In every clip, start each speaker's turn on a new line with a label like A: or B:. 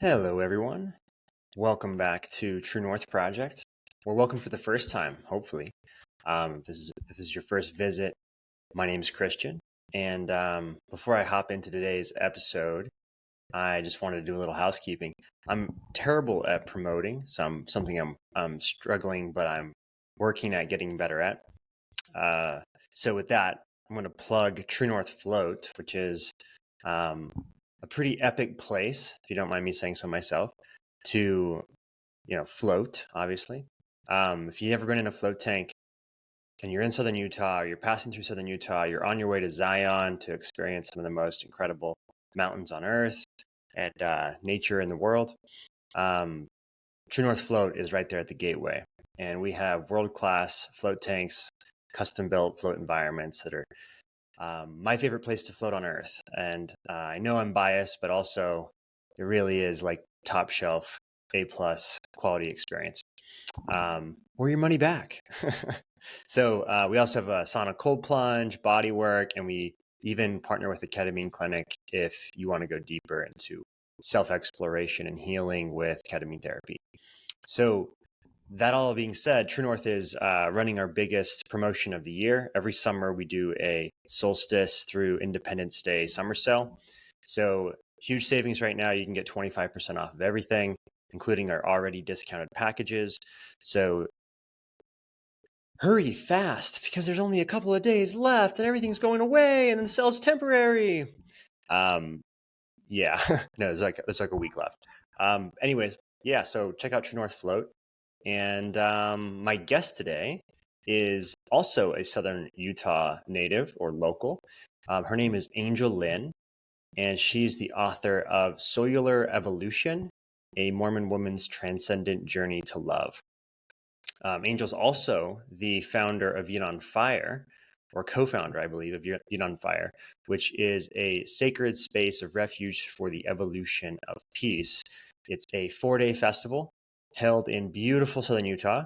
A: Hello, everyone. Welcome back to True North Project, or welcome for the first time, hopefully. If this is your first visit, my name is Christian. And before I hop into today's episode, I just wanted to do a little housekeeping. I'm terrible at promoting, I'm struggling, but I'm working at getting better at. So with that, I'm going to plug True North Float, which is a pretty epic place, if you don't mind me saying so myself, to float, obviously. If you've ever been in a float tank and you're in southern Utah, or you're passing through southern Utah, you're on your way to Zion to experience some of the most incredible mountains on earth and nature in the world. True North Float is right there at the gateway, and we have world-class float tanks, custom-built float environments that are my favorite place to float on earth. And I know I'm biased, but also it really is like top shelf, A+ quality experience, or your money back. So we also have a sauna cold plunge, body work, and we even partner with a ketamine clinic if you want to go deeper into self-exploration and healing with ketamine therapy. So that all being said, True North is running our biggest promotion of the year. Every summer we do a solstice through Independence Day summer sale. So huge savings right now. You can get 25% off of everything, including our already discounted packages. So hurry fast, because there's only a couple of days left and everything's going away and then the sale's temporary. Yeah, no, there's like a week left. Anyways, yeah, so check out True North Float. And my guest today is also a Southern Utah native or local. Her name is Angel Lynn, and she's the author of Cellular Evolution, A Mormon Woman's Transcendent Journey to Love. Angel's also the founder of Yin on Fire, or co-founder, I believe, of Yin on Fire, which is a sacred space of refuge for the evolution of peace. It's a 4-day festival held in beautiful southern Utah.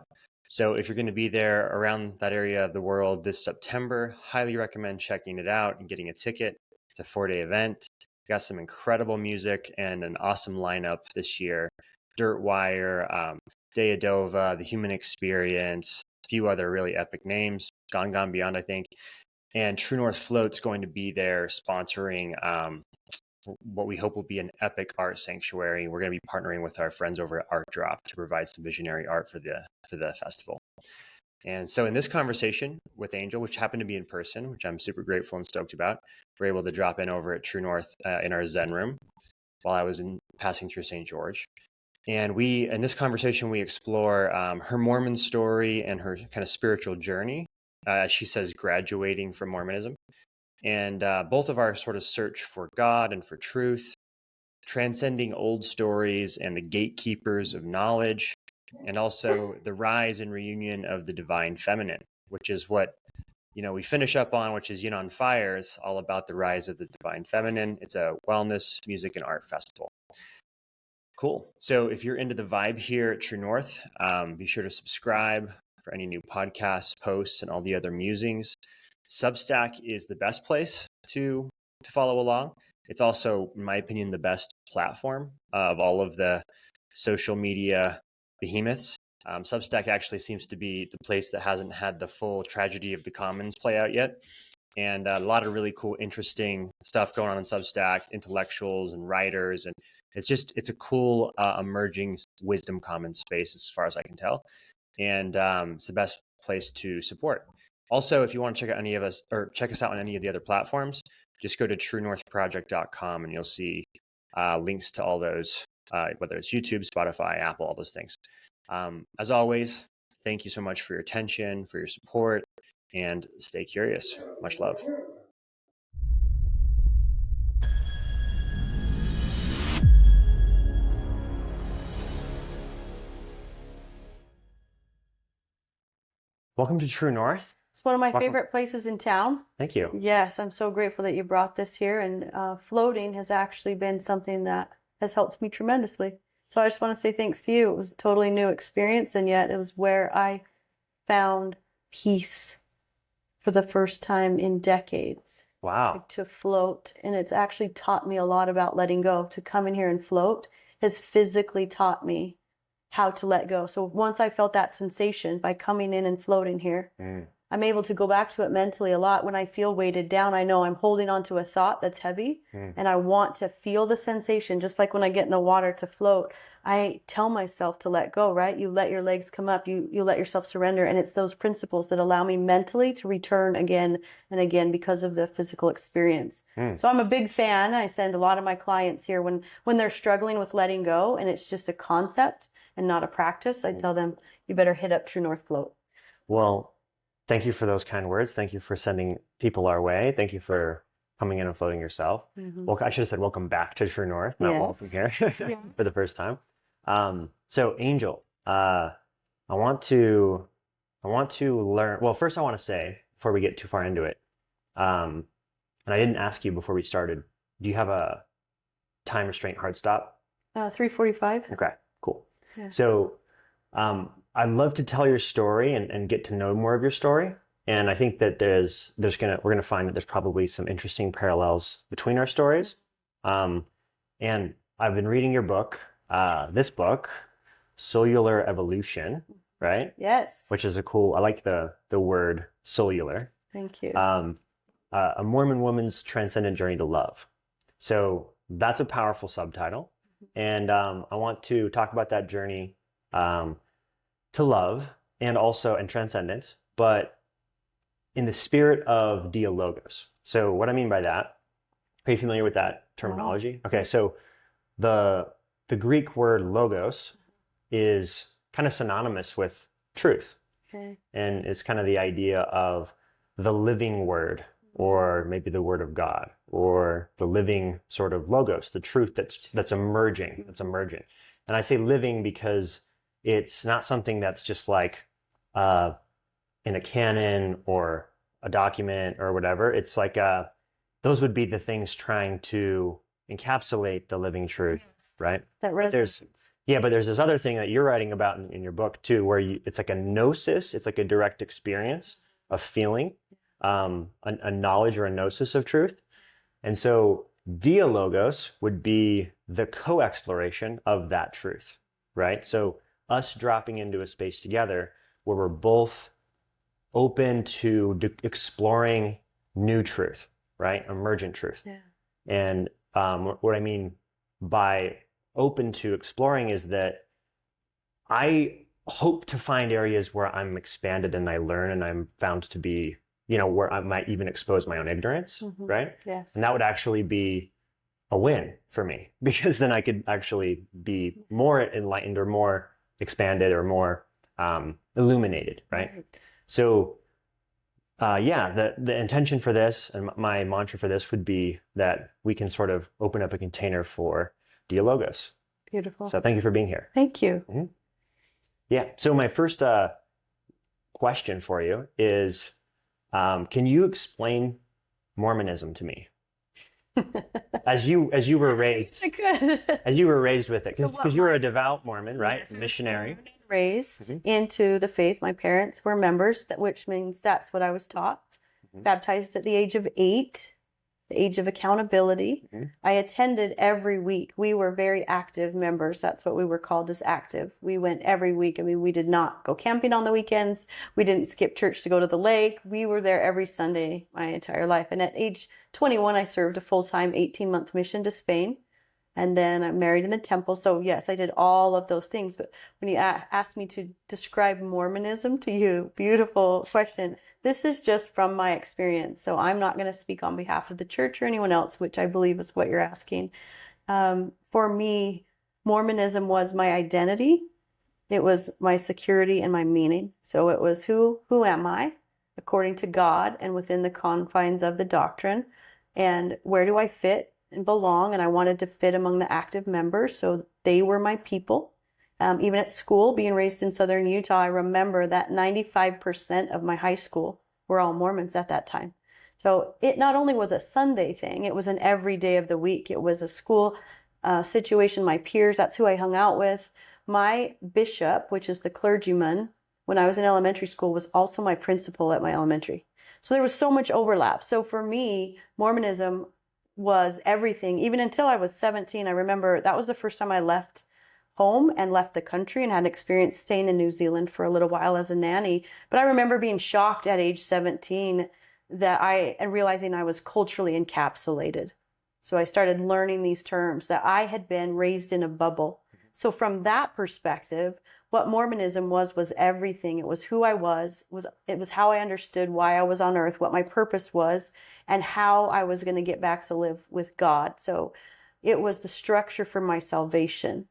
A: So if you're going to be there around that area of the world this September, highly recommend checking it out and getting a ticket. It's a 4-day event. We got some incredible music and an awesome lineup this year. Dirt Wire, Deadova, The Human Experience, a few other really epic names, Gone Beyond, I think. And True North Float's going to be there sponsoring what we hope will be an epic art sanctuary. We're going to be partnering with our friends over at Art Drop to provide some visionary art for the festival. And so in this conversation with Angel, which happened to be in person, which I'm super grateful and stoked about, we're able to drop in over at True North in our Zen room while I was passing through St. George. And in this conversation, we explore her Mormon story and her kind of spiritual journey. She says graduating from Mormonism, and both of our sort of search for God and for truth, transcending old stories and the gatekeepers of knowledge, and also the rise and reunion of the divine feminine, which is what we finish up on, which is Yin on Fire. It's all about the rise of the divine feminine. It's a wellness, music, and art festival. Cool. So if you're into the vibe here at True North, be sure to subscribe for any new podcasts, posts, and all the other musings. Substack is the best place to follow along. It's also, in my opinion, the best platform of all of the social media behemoths. Substack actually seems to be the place that hasn't had the full tragedy of the commons play out yet. And a lot of really cool, interesting stuff going on in Substack, intellectuals and writers. And it's a cool emerging wisdom commons space as far as I can tell. And it's the best place to support. Also, if you want to check out any of us or check us out on any of the other platforms, just go to truenorthproject.com and you'll see links to all those, whether it's YouTube, Spotify, Apple, all those things. As always, thank you so much for your attention, for your support, and stay curious. Much love. Welcome to True North.
B: It's one of my favorite places in town.
A: Thank you.
B: Yes, I'm so grateful that you brought this here, and floating has actually been something that has helped me tremendously. So I just want to say thanks to you. It was a totally new experience, and yet it was where I found peace for the first time in decades.
A: Wow.
B: to float. And it's actually taught me a lot about letting go. To come in here and float has physically taught me how to let go. So once I felt that sensation by coming in and floating here, I'm able to go back to it mentally a lot. When I feel weighted down, I know I'm holding on to a thought that's heavy, and I want to feel the sensation. Just like when I get in the water to float, I tell myself to let go, right? You let your legs come up, you let yourself surrender. And it's those principles that allow me mentally to return again and again because of the physical experience. So I'm a big fan. I send a lot of my clients here when they're struggling with letting go and it's just a concept and not a practice. I tell them, you better hit up True North Float.
A: Well, thank you for those kind words. Thank you for sending people our way. Thank you for coming in and floating yourself. Well, I should have said welcome back to True North, not welcome here for the first time. So Angel, I want to learn. Well, first I want to say, before we get too far into it, and I didn't ask you before we started, do you have a time restraint hard stop?
B: 3:45.
A: Okay, cool.
B: Yeah.
A: So I'd love to tell your story and get to know more of your story. And I think that we're gonna find that there's probably some interesting parallels between our stories. And I've been reading your book, this book, Cellular Evolution, right?
B: Yes.
A: Which is I like the word cellular.
B: Thank you.
A: A Mormon woman's transcendent journey to love. So that's a powerful subtitle. And I want to talk about that journey to love and transcendence, but in the spirit of dialogos. So what I mean by that, are you familiar with that terminology? Okay, so the Greek word logos is kind of synonymous with truth.
B: Okay.
A: And it's kind of the idea of the living word, or maybe the word of God, or the living sort of logos, the truth that's emerging. And I say living because it's not something that's just like in a canon or a document or whatever. It's like those would be the things trying to encapsulate the living truth, right?
B: That
A: But there's this other thing that you're writing about in your book too, where it's like a gnosis. It's like a direct experience of feeling, a knowledge or a gnosis of truth. And so dialogos would be the co-exploration of that truth, right? So us dropping into a space together where we're both open to exploring new truth, right? Emergent truth.
B: Yeah.
A: And what I mean by open to exploring is that I hope to find areas where I'm expanded and I learn and I'm found to be, where I might even expose my own ignorance, right?
B: Yes.
A: And that would actually be a win for me, because then I could actually be more enlightened or more expanded or more illuminated, right? So the intention for this and my mantra for this would be that we can sort of open up a container for dialogos.
B: Beautiful.
A: So thank you for being here.
B: Thank you.
A: Yeah. So my first question for you is, can you explain Mormonism to me? As you were raised,
B: I could.
A: as you were raised with it, because
B: So
A: you were a devout Mormon, right?
B: Yes,
A: Missionary.
B: Raised into the faith. My parents were members, which means that's what I was taught. Baptized at the age of 8, the age of accountability. I attended every week. We were very active members. That's what we were called, as active. We went every week. I mean, we did not go camping on the weekends. We didn't skip church to go to the lake. We were there every Sunday my entire life. And at age 21, I served a full-time 18-month mission to Spain. And then I'm married in the temple. So yes, I did all of those things. But when you asked me to describe Mormonism to you, beautiful question. This is just from my experience. So I'm not going to speak on behalf of the church or anyone else, which I believe is what you're asking. For me, Mormonism was my identity. It was my security and my meaning. So it was who am I according to God and within the confines of the doctrine, and where do I fit and belong? And I wanted to fit among the active members, so they were my people. Even at school, being raised in southern Utah, I remember that 95% of my high school were all Mormons at that time. So it not only was a Sunday thing, it was an every day of the week. It was a school situation, my peers, that's who I hung out with. My bishop, which is the clergyman, when I was in elementary school, was also my principal at my elementary. So there was so much overlap. So for me, Mormonism was everything. Even until I was 17, I remember that was the first time I left home and left the country and had experience staying in New Zealand for a little while as a nanny. But I remember being shocked at age 17 and realizing I was culturally encapsulated. So I started learning these terms, that I had been raised in a bubble. So from that perspective, what Mormonism was everything. It was who I was. It was how I understood why I was on earth, what my purpose was, and how I was going to get back to live with God. So it was the structure for my salvation.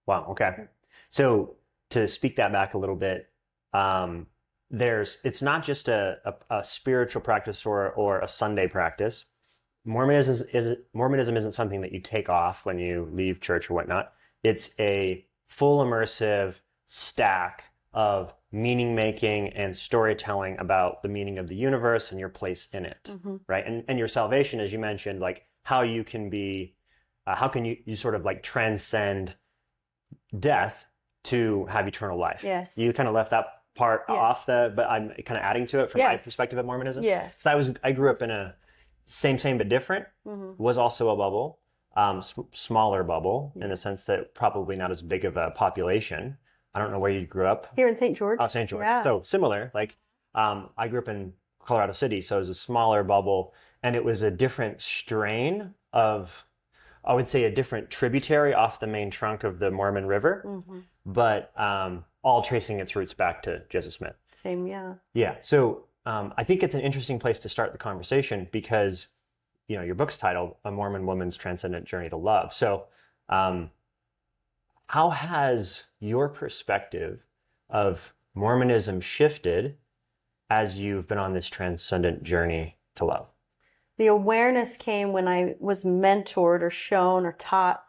C: Wow. Okay. So to speak that back a little bit, it's not just a spiritual practice or a Sunday practice. Mormonism isn't something that you take off when you leave church or whatnot. It's a full immersive stack of meaning making and storytelling about the meaning of the universe and your place in it, right? And your salvation, as you mentioned, like how you can be, how can you sort of like transcend death to have eternal life.
B: Yes.
C: You kind of left that part off but I'm kind of adding to it from my perspective of Mormonism.
B: Yes.
C: So I grew up in a same but different, was also a bubble, smaller bubble in the sense that probably not as big of a population. I don't know where you grew up.
B: Here in St. George.
C: Oh, St. George.
B: Yeah.
C: So similar, like I grew up in Colorado City, so it was a smaller bubble, and it was a different strain of, I would say, a different tributary off the main trunk of the Mormon River, but all tracing its roots back to Joseph Smith.
B: Same, yeah.
C: Yeah. So I think it's an interesting place to start the conversation because, you know, your book's titled A Mormon Woman's Transcendent Journey to Love. So how has your perspective of Mormonism shifted as you've been on this transcendent journey to love?
B: The awareness came when I was mentored or shown or taught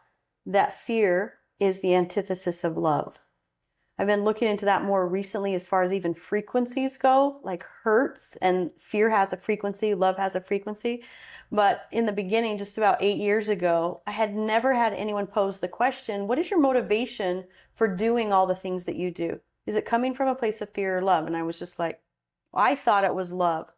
B: that fear is the antithesis of love. I've been looking into that more recently as far as even frequencies go, like hurts and fear has a frequency, love has a frequency. But in the beginning, just about 8 years ago, I had never had anyone pose the question, what is your motivation for doing all the things that you do? Is it coming from a place of fear or love? And I was just like, I thought it was love.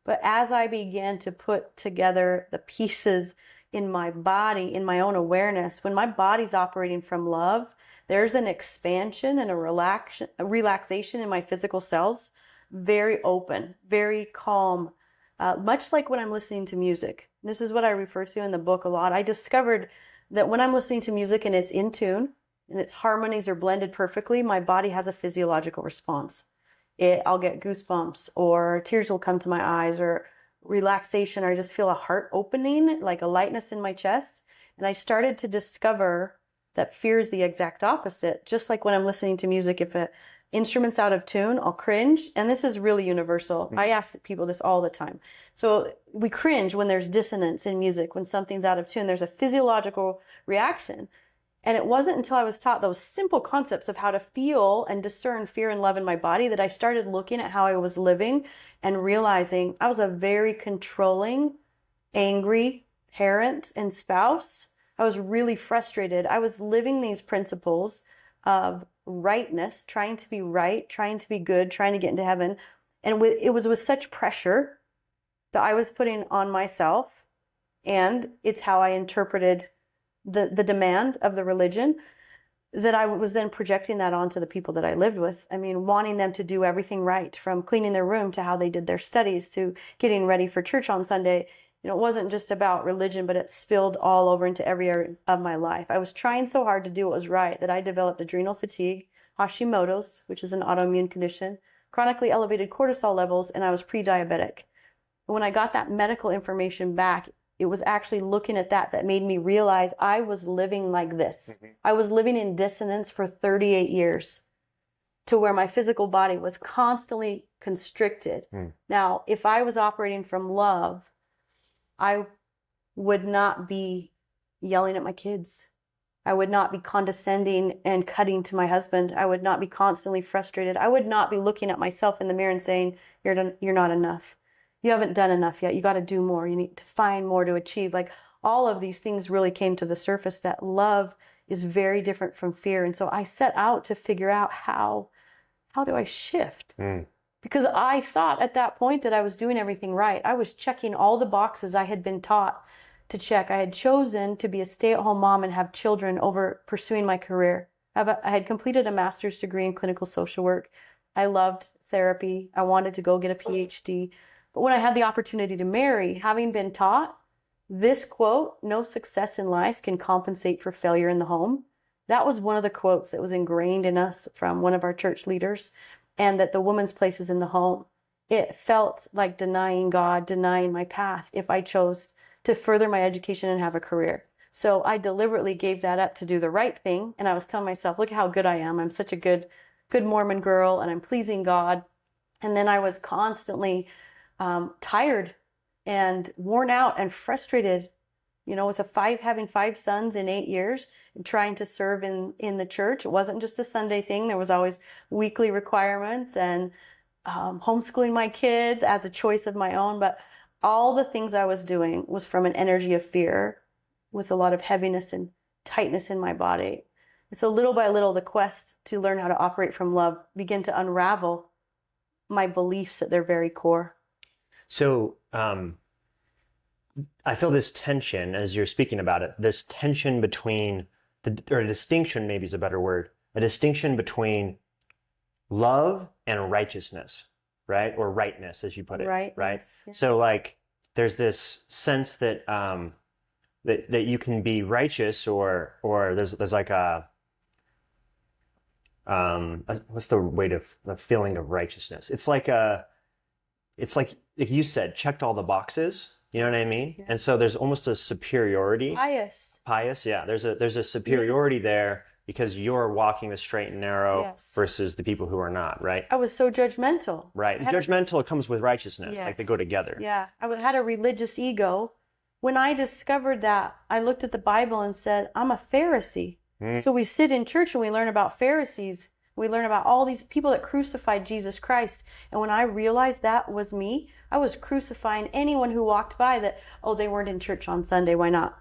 B: But as I began to put together the pieces in my body, in my own awareness, when my body's operating from love, there's an expansion and a relaxation in my physical cells, very open, very calm, much like when I'm listening to music. This is what I refer to in the book a lot. I discovered that when I'm listening to music and it's in tune and its harmonies are blended perfectly, my body has a physiological response. I'll get goosebumps or tears will come to my eyes or relaxation, or I just feel a heart opening, like a lightness in my chest. And I started to discover that fear is the exact opposite. Just like when I'm listening to music, if an instrument's out of tune, I'll cringe. And this is really universal. I ask people this all the time. So we cringe when there's dissonance in music, when something's out of tune. There's a physiological reaction. And it wasn't until I was taught those simple concepts of how to feel and discern fear and love in my body that I started looking at how I was living and realizing I was a very controlling, angry parent and spouse. I was really frustrated. I was living these principles of rightness, trying to be right, trying to be good, trying to get into heaven. And it was with such pressure that I was putting on myself. And it's how I interpreted the demand of the religion, that I was then projecting that onto the people that I lived with. I mean, wanting them to do everything right, from cleaning their room to how they did their studies to getting ready for church on Sunday. You know, it wasn't just about religion, but it spilled all over into every area of my life. I was trying so hard to do what was right that I developed adrenal fatigue, Hashimoto's, which is an autoimmune condition, chronically elevated cortisol levels, and I was pre-diabetic. When I got that medical information back, it was actually looking at that made me realize I was living like this. I was living in dissonance for 38 years to where my physical body was constantly constricted. Now, if I was operating from love, I would not be yelling at my kids. I would not be condescending and cutting to my husband. I would not be constantly frustrated. I would not be looking at myself in the mirror and saying, you're not enough. You haven't done enough yet. You got to do more. You need to find more to achieve. Like, all of these things really came to the surface, that love is very different from fear. And so I set out to figure out how do I shift? because I thought at that point that I was doing everything right. I was checking all the boxes I had been taught to check. I had chosen to be a stay-at-home mom and have children over pursuing my career. I had completed a master's degree in clinical social work. I loved therapy. I wanted to go get a PhD. But when I had the opportunity to marry, having been taught this quote, "No success in life can compensate for failure in the home," that was one of the quotes that was ingrained in us from one of our church leaders, and that the woman's place is in the home. It felt like denying God, denying my path if I chose to further my education and have a career. So I deliberately gave that up to do the right thing. And I was telling myself, look how good I am. I'm such a good Mormon girl, and I'm pleasing God. And then I was constantly tired and worn out and frustrated, with having 5 sons in 8 years and trying to serve in the church. It wasn't just a Sunday thing. There was always weekly requirements and homeschooling my kids as a choice of my own. But all the things I was doing was from an energy of fear with a lot of heaviness and tightness in my body. And so little by little, the quest to learn how to operate from love began to unravel my beliefs at their very core.
C: So I feel this tension as you're speaking about it, this tension between, or a distinction maybe is a better word, a distinction between love and righteousness, right? Or rightness, as you put it, right?
B: Yeah.
C: So like, there's this sense that that you can be righteous, or there's like what's the weight of the feeling of righteousness? It's like you said, checked all the boxes. You know what I mean? Yeah. And so there's almost a superiority. Pious, yeah. There's a superiority there because you're walking the straight and narrow versus the people who are not, right?
B: I was so judgmental.
C: Right. Judgmental comes with righteousness.
B: Yes.
C: Like they go together.
B: Yeah. I had a religious ego. When I discovered that, I looked at the Bible and said, I'm a Pharisee. So we sit in church and we learn about Pharisees. We learn about all these people that crucified Jesus Christ. And when I realized that was me, I was crucifying anyone who walked by that, oh, they weren't in church on Sunday. Why not?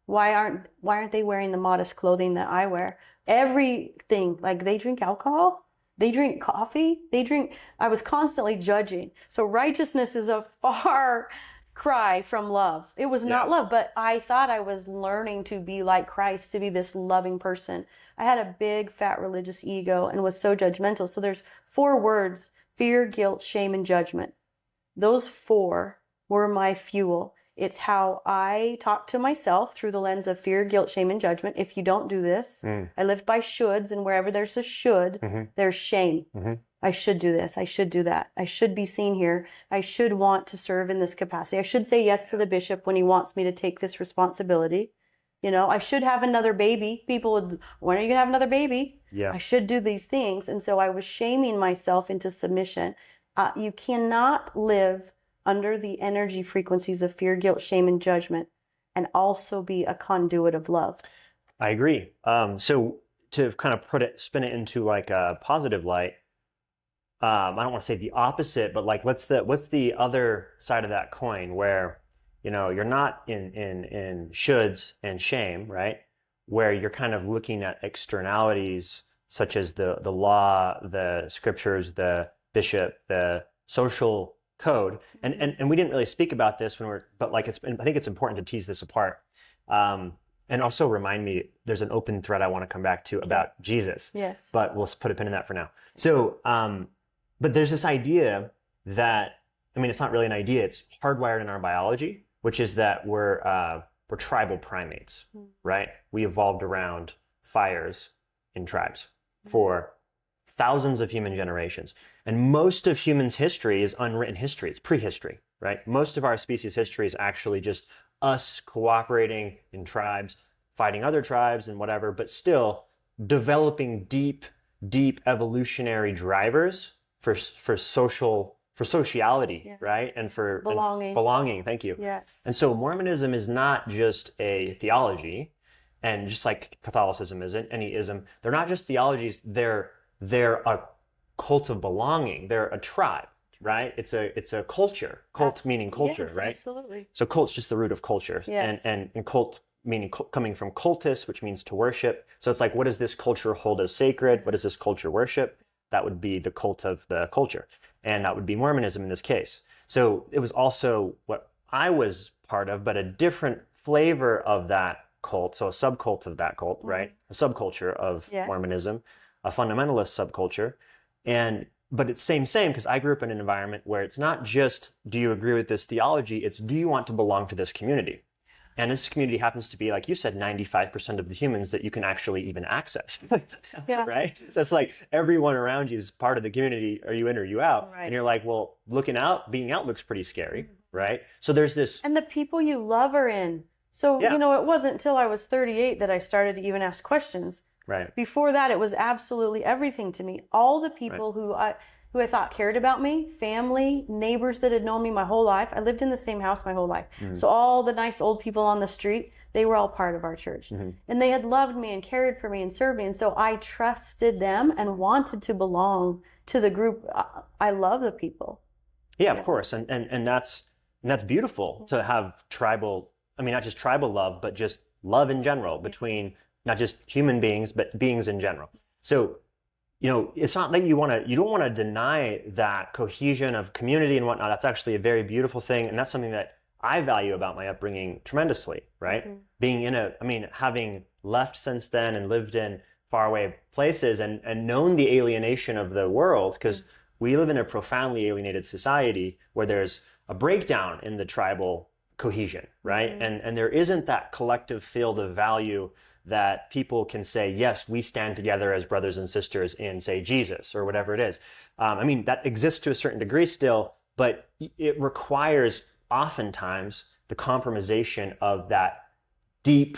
B: Why aren't they wearing the modest clothing that I wear? Everything, like they drink alcohol, they drink coffee, I was constantly judging. So righteousness is a far cry from love. It was not love, but I thought I was learning to be like Christ, to be this loving person. I had a big fat religious ego and was so judgmental. So there's 4 words: fear, guilt, shame, and judgment. Those 4 were my fuel. It's how I talk to myself through the lens of fear, guilt, shame, and judgment. If you don't do this, I live by shoulds, and wherever there's a should, there's shame. I should do this. I should do that. I should be seen here. I should want to serve in this capacity. I should say yes to the bishop when he wants me to take this responsibility. I should have another baby. People would, when are you going to have another baby?
C: Yeah.
B: I should do these things. And so I was shaming myself into submission. You cannot live under the energy frequencies of fear, guilt, shame, and judgment and also be a conduit of love.
C: I agree. So to kind of spin it into like a positive light, I don't want to say the opposite, but like what's the other side of that coin where, you're not in shoulds and shame, right? Where you're kind of looking at externalities such as the law, the scriptures, the bishop, the social code. And we didn't really speak about this but like I think it's important to tease this apart. And also remind me, there's an open thread I want to come back to about Jesus.
B: Yes.
C: But we'll put a pin in that for now. So, but there's this idea that, it's not really an idea, it's hardwired in our biology, which is that we're tribal primates, right? We evolved around fires in tribes for thousands of human generations. And most of humans' history is unwritten history. It's prehistory, right? Most of our species history is actually just us cooperating in tribes, fighting other tribes and whatever, but still developing deep evolutionary drivers for sociality, right? And for belonging. Thank you.
B: Yes.
C: And so Mormonism is not just a theology, and just like Catholicism isn't, any ism, they're not just theologies, they're a cult of belonging. They're a tribe, right? It's a culture. Cult meaning culture,
B: yes,
C: right?
B: Absolutely.
C: So cult's just the root of culture.
B: Yeah.
C: And cult meaning coming from cultus, which means to worship. So it's like, what does this culture hold as sacred? What does this culture worship? that would be the cult of the culture. And that would be Mormonism in this case. So it was also what I was part of, but a different flavor of that cult. So a subcult of that cult, right? A subculture of Mormonism, a fundamentalist subculture. But it's same, because I grew up in an environment where it's not just, do you agree with this theology? It's, do you want to belong to this community? And this community happens to be, like you said, 95% of the humans that you can actually even access, right? That's like everyone around you is part of the community. Are you in or you out? Right. And you're like, well, being out looks pretty scary, right? So there's this.
B: And the people you love are in. So, it wasn't until I was 38 that I started to even ask questions.
C: Right.
B: Before that, it was absolutely everything to me. All the people who I thought cared about me, family, neighbors that had known me my whole life. I lived in the same house my whole life. So all the nice old people on the street, they were all part of our church. And they had loved me and cared for me and served me. And so I trusted them and wanted to belong to the group. I love the people.
C: Yeah, of course. And that's beautiful to have tribal, not just tribal love, but just love in general between not just human beings, but beings in general. So, it's not that you don't want to deny that cohesion of community and whatnot. That's actually a very beautiful thing. And that's something that I value about my upbringing tremendously, right? Being having left since then and lived in faraway places and known the alienation of the world, because we live in a profoundly alienated society where there's a breakdown in the tribal cohesion, right? And there isn't that collective field of value that people can say, yes, we stand together as brothers and sisters in, say, Jesus or whatever it is. That exists to a certain degree still, but it requires oftentimes the compromisation of that deep,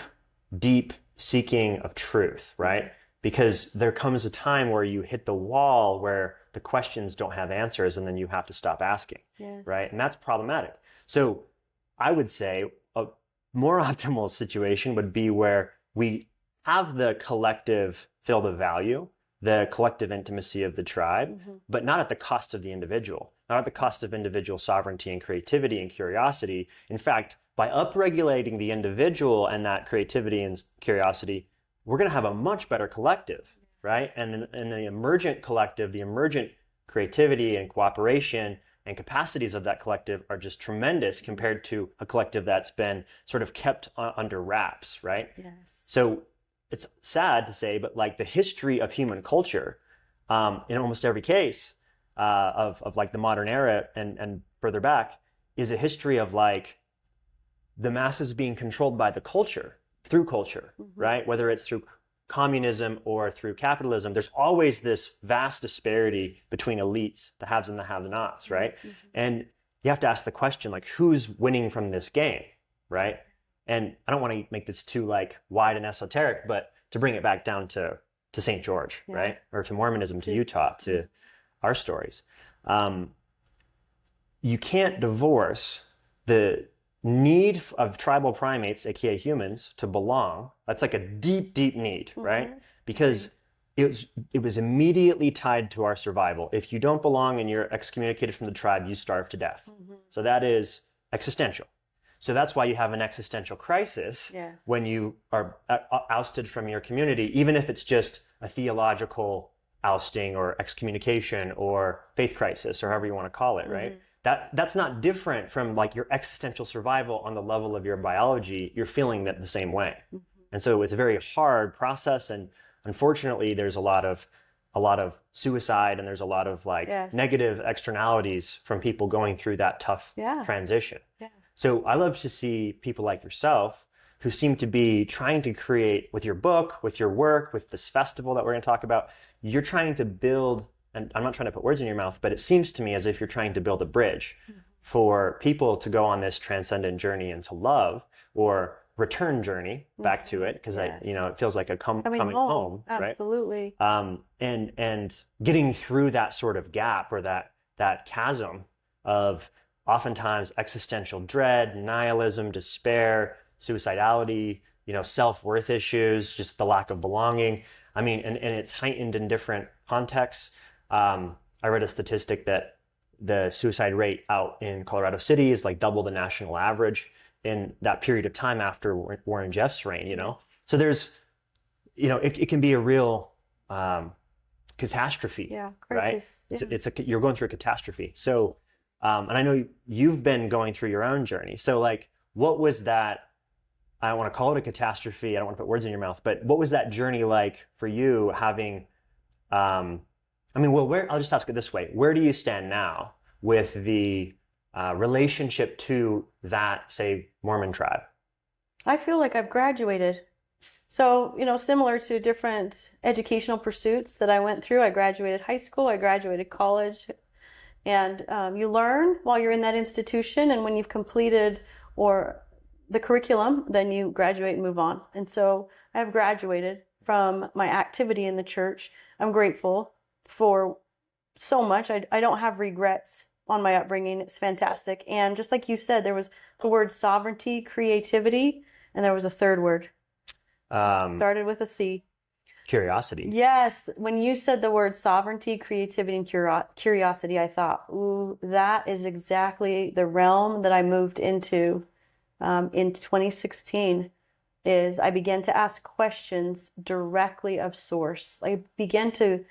C: deep seeking of truth, right? Because there comes a time where you hit the wall where the questions don't have answers and then you have to stop asking, right? And that's problematic. So I would say a more optimal situation would be where we have the collective field of value, the collective intimacy of the tribe, but not at the cost of the individual, not at the cost of individual sovereignty and creativity and curiosity. In fact, by upregulating the individual and that creativity and curiosity, we're going to have a much better collective, right? And the emergent collective, the emergent creativity and cooperation and capacities of that collective are just tremendous compared to a collective that's been sort of kept under wraps, right?
B: Yes.
C: So it's sad to say, but like the history of human culture, in almost every case of like the modern era and further back, is a history of like the masses being controlled by the culture, through culture, right? Whether it's through communism or through capitalism, there's always this vast disparity between elites, the haves and the have-nots, right? And you have to ask the question, like, who's winning from this game, right? And I don't want to make this too like wide and esoteric, but to bring it back down to St. George, right? Or to Mormonism, to Utah, to our stories. You can't divorce the need of tribal primates, aka humans, to belong. That's like a deep, deep need, right? Because it was immediately tied to our survival. If you don't belong and you're excommunicated from the tribe, you starve to death. So that is existential. So that's why you have an existential crisis when you are ousted from your community, even if it's just a theological ousting or excommunication or faith crisis or however you want to call it, right? That's not different from like your existential survival on the level of your biology. You're feeling that the same way. And so it's a very hard process. And unfortunately, there's a lot of suicide and there's a lot of like negative externalities from people going through that tough transition. So I love to see people like yourself who seem to be trying to create with your book, with your work, with this festival that we're going to talk about. You're trying to build, and I'm not trying to put words in your mouth, but it seems to me as if you're trying to build a bridge for people to go on this transcendent journey into love or return journey back to it, because it feels like a coming home, right?
B: Absolutely.
C: And getting through that sort of gap or that chasm of oftentimes existential dread, nihilism, despair, suicidality, self-worth issues, just the lack of belonging. And it's heightened in different contexts. I read a statistic that the suicide rate out in Colorado City is like double the national average in that period of time after Warren Jeff's reign, So there's, it can be a real catastrophe.
B: Yeah,
C: right?
B: crisis. Yeah.
C: You're going through a catastrophe. So, and I know you've been going through your own journey. So, like, what was that? I don't want to call it a catastrophe. I don't want to put words in your mouth, but what was that journey like for you having, I'll just ask it this way. Where do you stand now with the relationship to that, say, Mormon tribe?
B: I feel like I've graduated. So, similar to different educational pursuits that I went through, I graduated high school, I graduated college, and you learn while you're in that institution, and when you've completed the curriculum, then you graduate and move on. And so I've graduated from my activity in the church. I'm grateful for so much. I don't have regrets on my upbringing. It's fantastic. And just like you said, there was the word sovereignty, creativity, and there was a third word. Started with a C.
C: Curiosity.
B: Yes. When you said the word sovereignty, creativity, and curiosity, I thought, ooh, that is exactly the realm that I moved into in 2016. Is I began to ask questions directly of source. I began to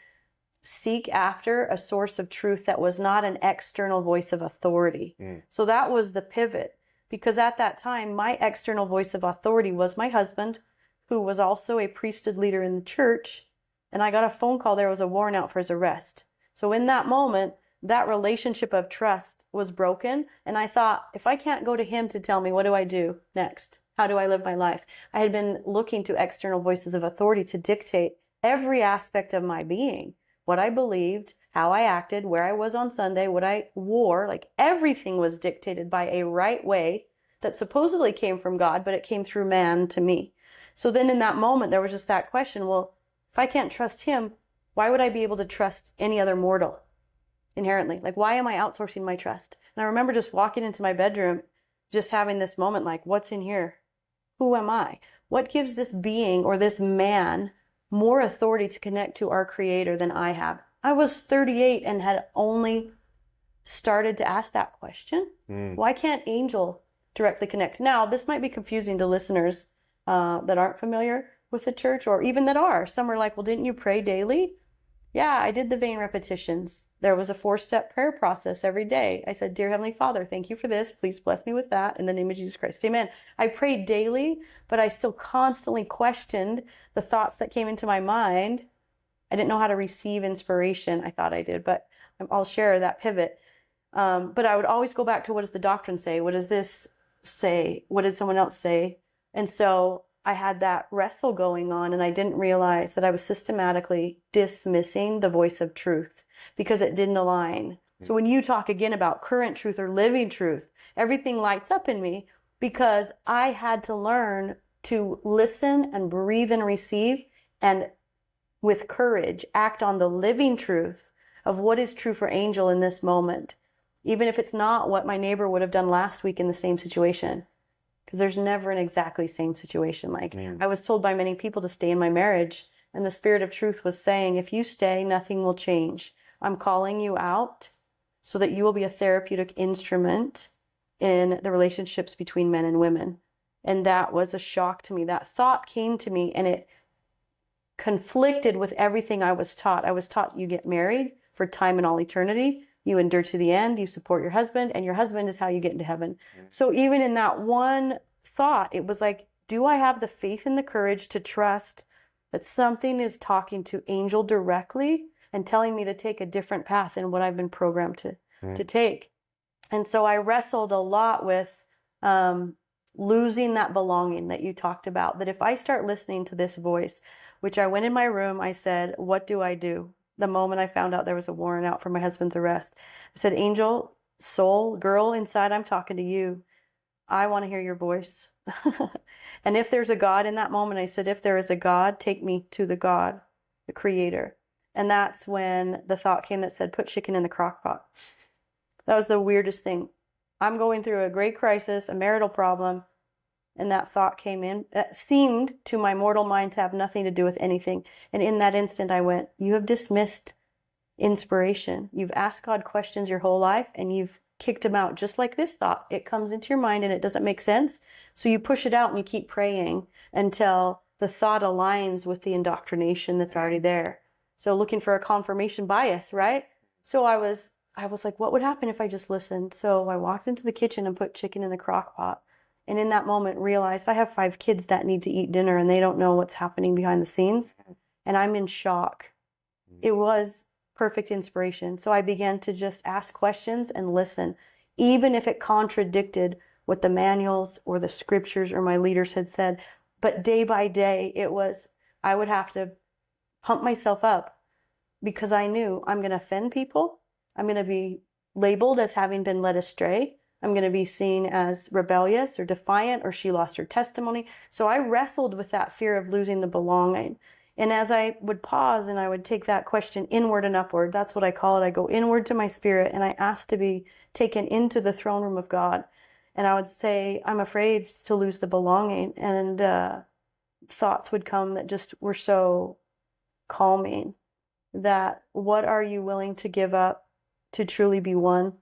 B: seek after a source of truth that was not an external voice of authority. So that was the pivot, because at that time, my external voice of authority was my husband, who was also a priesthood leader in the church. And I got a phone call, there was a warrant out for his arrest. So in that moment, that relationship of trust was broken. And I thought, if I can't go to him to tell me, what do I do next? How do I live my life? I had been looking to external voices of authority to dictate every aspect of my being, what I believed, how I acted, where I was on Sunday, what I wore, like everything was dictated by a right way that supposedly came from God, but it came through man to me. So then in that moment, there was just that question, well, if I can't trust him, why would I be able to trust any other mortal inherently? Like, why am I outsourcing my trust? And I remember just walking into my bedroom, just having this moment like, what's in here? Who am I? What gives this being or this man more authority to connect to our Creator than I have? I was 38 and had only started to ask that question. Why can't angel directly connect? Now, this might be confusing to listeners that aren't familiar with the church, or even that are. Some are like, well, didn't you pray daily? Yeah, I did the vain repetitions. There was a 4-step prayer process every day. I said, Dear Heavenly Father, thank you for this. Please bless me with that. In the name of Jesus Christ, amen. I prayed daily, but I still constantly questioned the thoughts that came into my mind. I didn't know how to receive inspiration. I thought I did, but I'll share that pivot. But I would always go back to, what does the doctrine say? What does this say? What did someone else say? And so I had that wrestle going on, and I didn't realize that I was systematically dismissing the voice of truth because it didn't align. So when you talk again about current truth or living truth, everything lights up in me because I had to learn to listen and breathe and receive, and with courage, act on the living truth of what is true for Angel in this moment, even if it's not what my neighbor would have done last week in the same situation. Because there's never an exactly same situation. Like, I was told by many people to stay in my marriage, and the Spirit of Truth was saying, if you stay, nothing will change. I'm calling you out so that you will be a therapeutic instrument in the relationships between men and women. And that was a shock to me. That thought came to me, and it conflicted with everything I was taught. I was taught you get married for time and all eternity. You endure to the end, you support your husband, and your husband is how you get into heaven. So even in that one thought, it was like, do I have the faith and the courage to trust that something is talking to Angel directly and telling me to take a different path than what I've been programmed to take? And so I wrestled a lot with losing that belonging that you talked about, that if I start listening to this voice, which I went in my room, I said, what do I do? The moment I found out there was a warrant out for my husband's arrest, I said, Angel, soul, girl inside, I'm talking to you. I want to hear your voice. And if there's a God in that moment, I said, if there is a God, take me to the God, the Creator. And that's when the thought came that said, put chicken in the crock pot. That was the weirdest thing. I'm going through a great crisis, a marital problem, and that thought came in. That seemed to my mortal mind to have nothing to do with anything. And in that instant, I went, you have dismissed inspiration. You've asked God questions your whole life, and you've kicked him out. Just like this thought. It comes into your mind, and it doesn't make sense. So you push it out, and you keep praying until the thought aligns with the indoctrination that's already there. So looking for a confirmation bias, right? So I was like, what would happen if I just listened? So I walked into the kitchen and put chicken in the crock pot. And in that moment realized I have 5 kids that need to eat dinner and they don't know what's happening behind the scenes. And I'm in shock. It was perfect inspiration. So I began to just ask questions and listen, even if it contradicted what the manuals or the scriptures or my leaders had said. But day by day, I would have to pump myself up because I knew I'm going to offend people. I'm going to be labeled as having been led astray. I'm going to be seen as rebellious or defiant, or she lost her testimony. So I wrestled with that fear of losing the belonging. And as I would pause and I would take that question inward and upward, that's what I call it. I go inward to my spirit and I ask to be taken into the throne room of God. And I would say, I'm afraid to lose the belonging. And thoughts would come that just were so calming. That what are you willing to give up to truly be one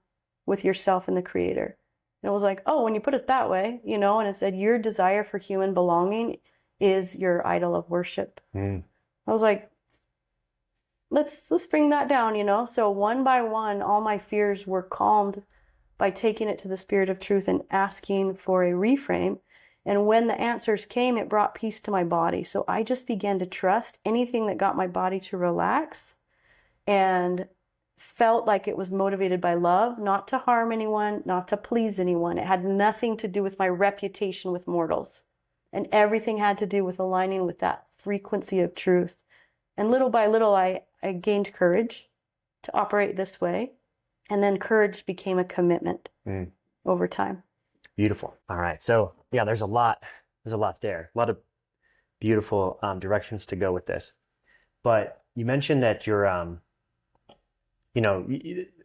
B: with yourself and the Creator? And it was like, oh, when you put it that way, and it said your desire for human belonging is your idol of worship. I was like, let's bring that down, So one by one, all my fears were calmed by taking it to the Spirit of truth and asking for a reframe. And when the answers came, it brought peace to my body. So I just began to trust anything that got my body to relax and felt like it was motivated by love, not to harm anyone, not to please anyone. It had nothing to do with my reputation with mortals. And everything had to do with aligning with that frequency of truth. And little by little, I gained courage to operate this way. And then courage became a commitment over time.
C: Beautiful. All right. So yeah, there's a lot there. A lot of beautiful directions to go with this. But you mentioned that you're,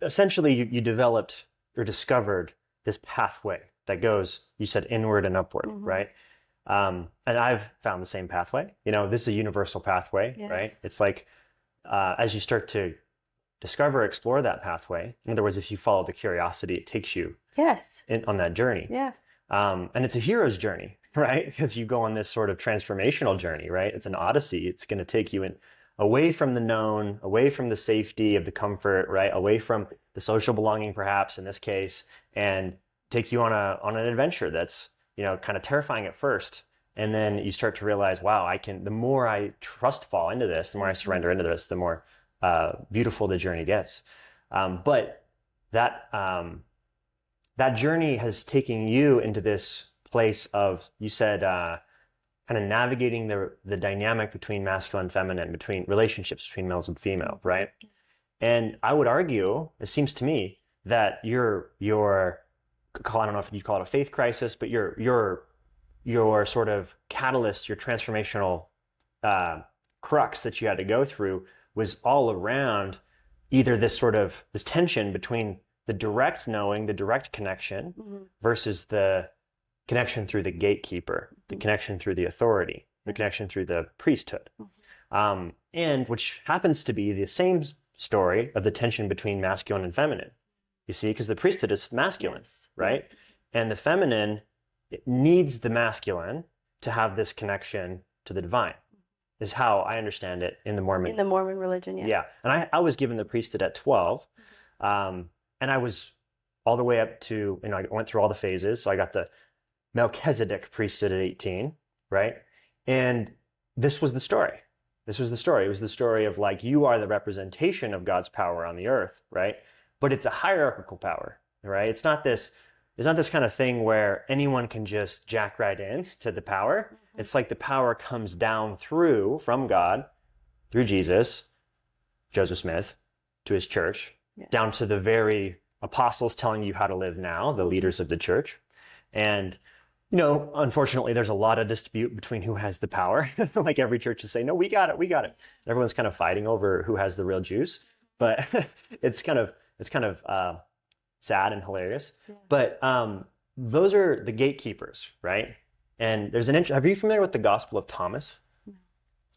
C: essentially you developed or discovered this pathway that goes, you said inward and upward, right? And I've found the same pathway. This is a universal pathway, right? It's like as you start to discover, explore that pathway. In other words, if you follow the curiosity, it takes you on that journey.
B: Yeah.
C: And it's a hero's journey, right? Because you go on this sort of transformational journey, right? It's an odyssey. It's going to take you away from the known, away from the safety of the comfort, right? Away from the social belonging, perhaps in this case, and take you on an adventure that's, kind of terrifying at first. And then you start to realize, wow, the more I fall into this, the more I surrender into this, the more beautiful the journey gets. But that journey has taken you into this place of, you said, kind of navigating the dynamic between masculine and feminine, between relationships between males and female, right? And I would argue, it seems to me, that your I don't know if you call it a faith crisis, but your sort of catalyst, your transformational crux that you had to go through was all around either this tension between the direct knowing, the direct connection versus the connection through the gatekeeper, the connection through the authority, the connection through the priesthood. And which happens to be the same story of the tension between masculine and feminine. You see, because the priesthood is masculine, right? And the feminine, it needs the masculine to have this connection to the divine, is how I understand it in the Mormon
B: religion,
C: Yeah. And I was given the priesthood at 12. And I was all the way up to, I went through all the phases. So I got the Melchizedek priesthood at 18, right? And this was the story. It was the story of like, you are the representation of God's power on the earth, right? But it's a hierarchical power, right? It's not this kind of thing where anyone can just jack right in to the power. It's like the power comes down from God, through Jesus, Joseph Smith, to his church, down to the very apostles telling you how to live now, the leaders of the church. And, unfortunately, there's a lot of dispute between who has the power. Like every church is saying, no, we got it. Everyone's kind of fighting over who has the real juice. But it's kind of sad and hilarious. Yeah. But those are the gatekeepers, right? And are you familiar with the Gospel of Thomas? No.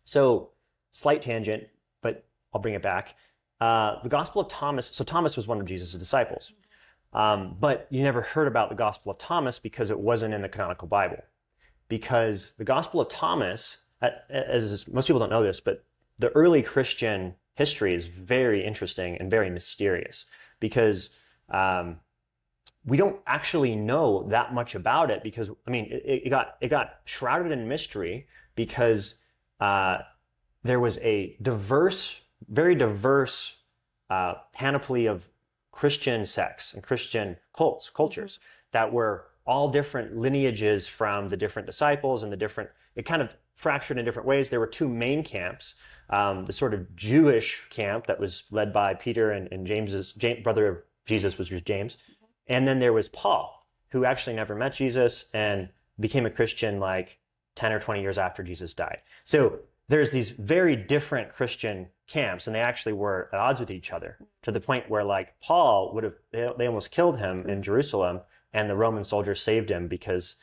C: So, slight tangent, but I'll bring it back. The Gospel of Thomas, so Thomas was one of Jesus' disciples. But you never heard about the Gospel of Thomas because it wasn't in the canonical Bible. Because the Gospel of Thomas, as most people don't know this, but the early Christian history is very interesting and very mysterious because we don't actually know that much about it because, I mean, it got shrouded in mystery because there was a very diverse panoply of Christian sects and Christian cultures that were all different lineages from the different disciples and it kind of fractured in different ways. There were two main camps. The sort of Jewish camp that was led by Peter and James, brother of Jesus was just James. And then there was Paul, who actually never met Jesus and became a Christian like 10 or 20 years after Jesus died. So there's these very different Christian camps, and they actually were at odds with each other to the point where like Paul they almost killed him in Jerusalem, and the Roman soldiers saved him because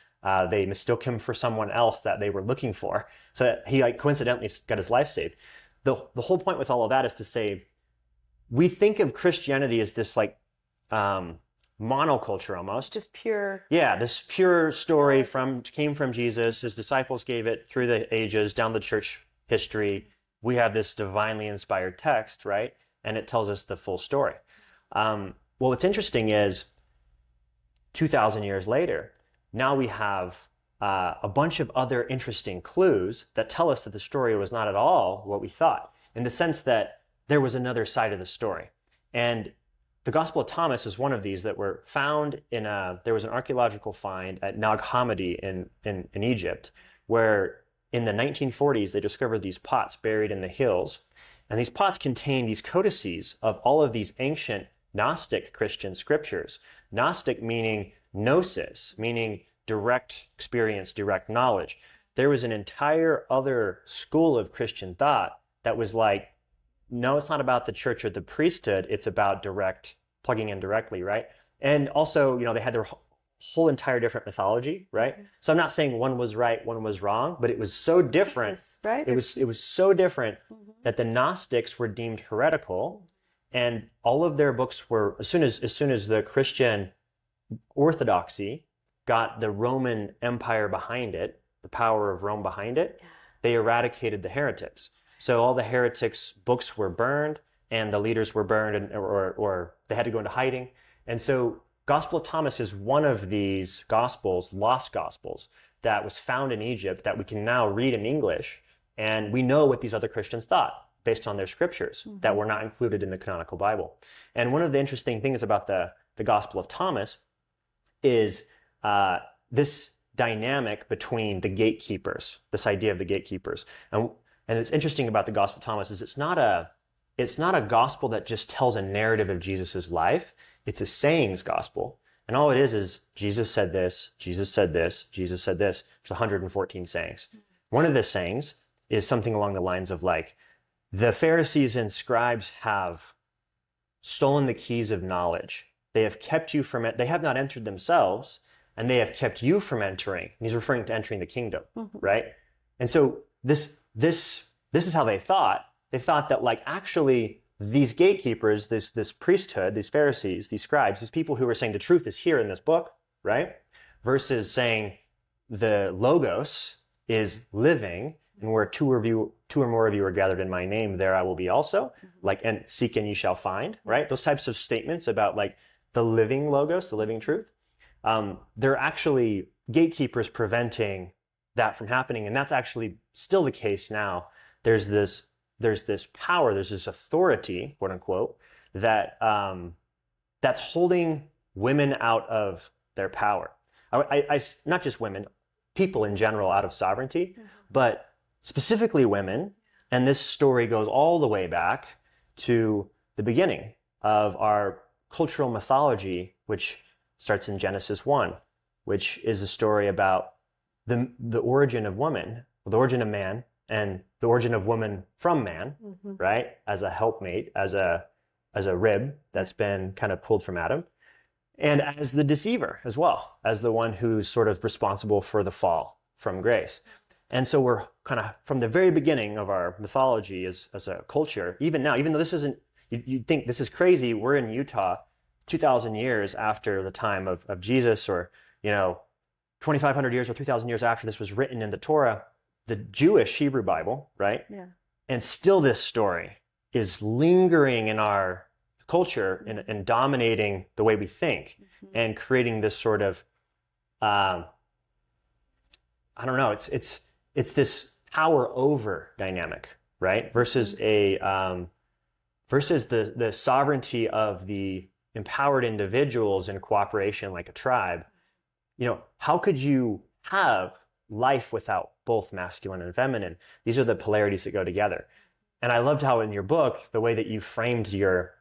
C: they mistook him for someone else that they were looking for. So he like coincidentally got his life saved. The whole point with all of that is to say, we think of Christianity as this like monoculture almost.
B: Just pure.
C: Yeah, this pure story came from Jesus. His disciples gave it through the ages, down the church history. We have this divinely inspired text, right? And it tells us the full story. Well, what's interesting is 2,000 years later, now we have a bunch of other interesting clues that tell us that the story was not at all what we thought, in the sense that there was another side of the story. And the Gospel of Thomas is one of these that were found there was an archaeological find at Nag Hammadi in Egypt, where in the 1940s, they discovered these pots buried in the hills. And these pots contain these codices of all of these ancient Gnostic Christian scriptures. Gnostic meaning gnosis, meaning direct experience, direct knowledge. There was an entire other school of Christian thought that was like, no, it's not about the church or the priesthood. It's about direct, plugging in directly, right? And also, they had their whole entire different mythology, right? So I'm not saying one was right, one was wrong, but it was so different.
B: Right?
C: It was so different that the Gnostics were deemed heretical, and all of their books were, as soon as the Christian orthodoxy got the Roman Empire behind it, the power of Rome behind it, they eradicated the heretics. So all the heretics' books were burned, and the leaders were burned, or they had to go into hiding. And so Gospel of Thomas is one of these gospels, lost gospels, that was found in Egypt that we can now read in English, and we know what these other Christians thought based on their scriptures that were not included in the canonical Bible. And one of the interesting things about the Gospel of Thomas is this dynamic between the gatekeepers, this idea of the gatekeepers. And it's interesting about the Gospel of Thomas is it's not a gospel that just tells a narrative of Jesus's life. It's a sayings gospel. And all it is Jesus said this, Jesus said this, Jesus said this. There's 114 sayings. One of the sayings is something along the lines of like, the Pharisees and scribes have stolen the keys of knowledge. They have kept you from it. They have not entered themselves, and they have kept you from entering. And he's referring to entering the kingdom, right? And so this is how they thought. They thought that like actually these gatekeepers, this priesthood, these Pharisees, these scribes, these people who were saying the truth is here in this book, right? Versus saying the logos is living, and where two or more of you are gathered in my name, there I will be also. Like, and seek and you shall find, right? Those types of statements about like the living logos, the living truth. They're actually gatekeepers preventing that from happening, and that's actually still the case now. There's this power, there's this authority, quote unquote, that that's holding women out of their power. I not just women, people in general out of sovereignty, but specifically women. And this story goes all the way back to the beginning of our cultural mythology, which starts in Genesis 1, which is a story about the origin of woman, the origin of man, and the origin of woman from man, right? As a helpmate, as a rib that's been kind of pulled from Adam, and as the deceiver as well, as the one who's sort of responsible for the fall from grace. And so we're kind of from the very beginning of our mythology as a culture, even now, even though this isn't, you'd think this is crazy, we're in Utah 2,000 years after the time of Jesus, or 2,500 years or 3,000 years after this was written in the Torah, the Jewish Hebrew Bible, right? Yeah. And still this story is lingering in our culture and dominating the way we think and creating this sort of I don't know, it's this power over dynamic, right? Versus versus the sovereignty of the empowered individuals in cooperation like a tribe. You know, how could you have life without both masculine and feminine? These are the polarities that go together. And I loved how in your book, the way that you framed your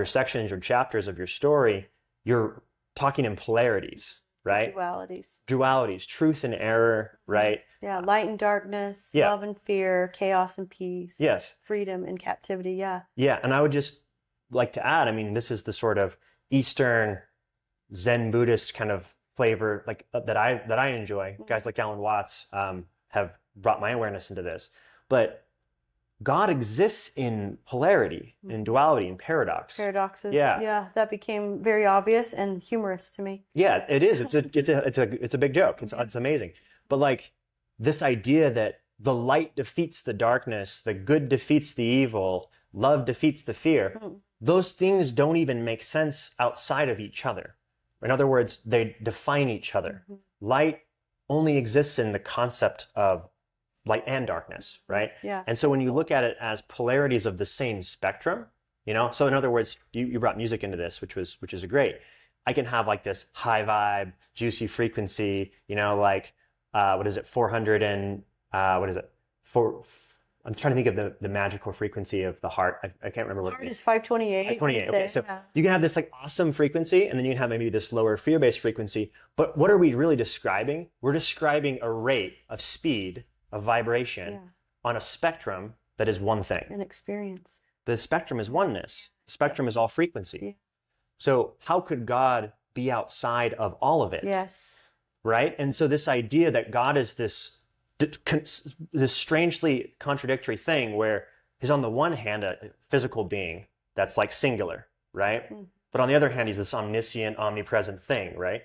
C: sections, your chapters of your story, you're talking in polarities, right? Dualities, truth and error, right?
B: Yeah, light and darkness, love and fear, chaos and peace.
C: Yes.
B: Freedom and captivity, yeah.
C: Yeah, and I would just like to add, I mean, this is the sort of Eastern Zen Buddhist kind of flavor like that I enjoy. Guys like Alan Watts have brought my awareness into this. But God exists in polarity, in duality, in paradox.
B: Paradoxes.
C: Yeah.
B: Yeah, that became very obvious and humorous to me.
C: Yeah, it is. It's a big joke. It's amazing. But like this idea that the light defeats the darkness, the good defeats the evil, love defeats the fear. Those things don't even make sense outside of each other. In other words, they define each other. Light only exists in the concept of light and darkness, right?
B: Yeah.
C: And so when you look at it as polarities of the same spectrum, you know, so in other words, you brought music into this, which is great. I can have like this high vibe, juicy frequency, you know, like what is it, 400 and what is it? I'm trying to think of the magical frequency of the heart. I can't remember what
B: Heart
C: it is.
B: is 528.
C: 528. Okay, so you can have this like awesome frequency, and then you can have maybe this lower fear-based frequency. But what are we really describing? We're describing a rate of speed of vibration on a spectrum that is one thing.
B: An experience.
C: The spectrum is oneness. The spectrum is all frequency.
B: Yeah.
C: So how could God be outside of all of it?
B: Yes.
C: Right? And so this idea that God is this strangely contradictory thing where he's on the one hand a physical being that's like singular, right? But on the other hand, he's this omniscient, omnipresent thing, right?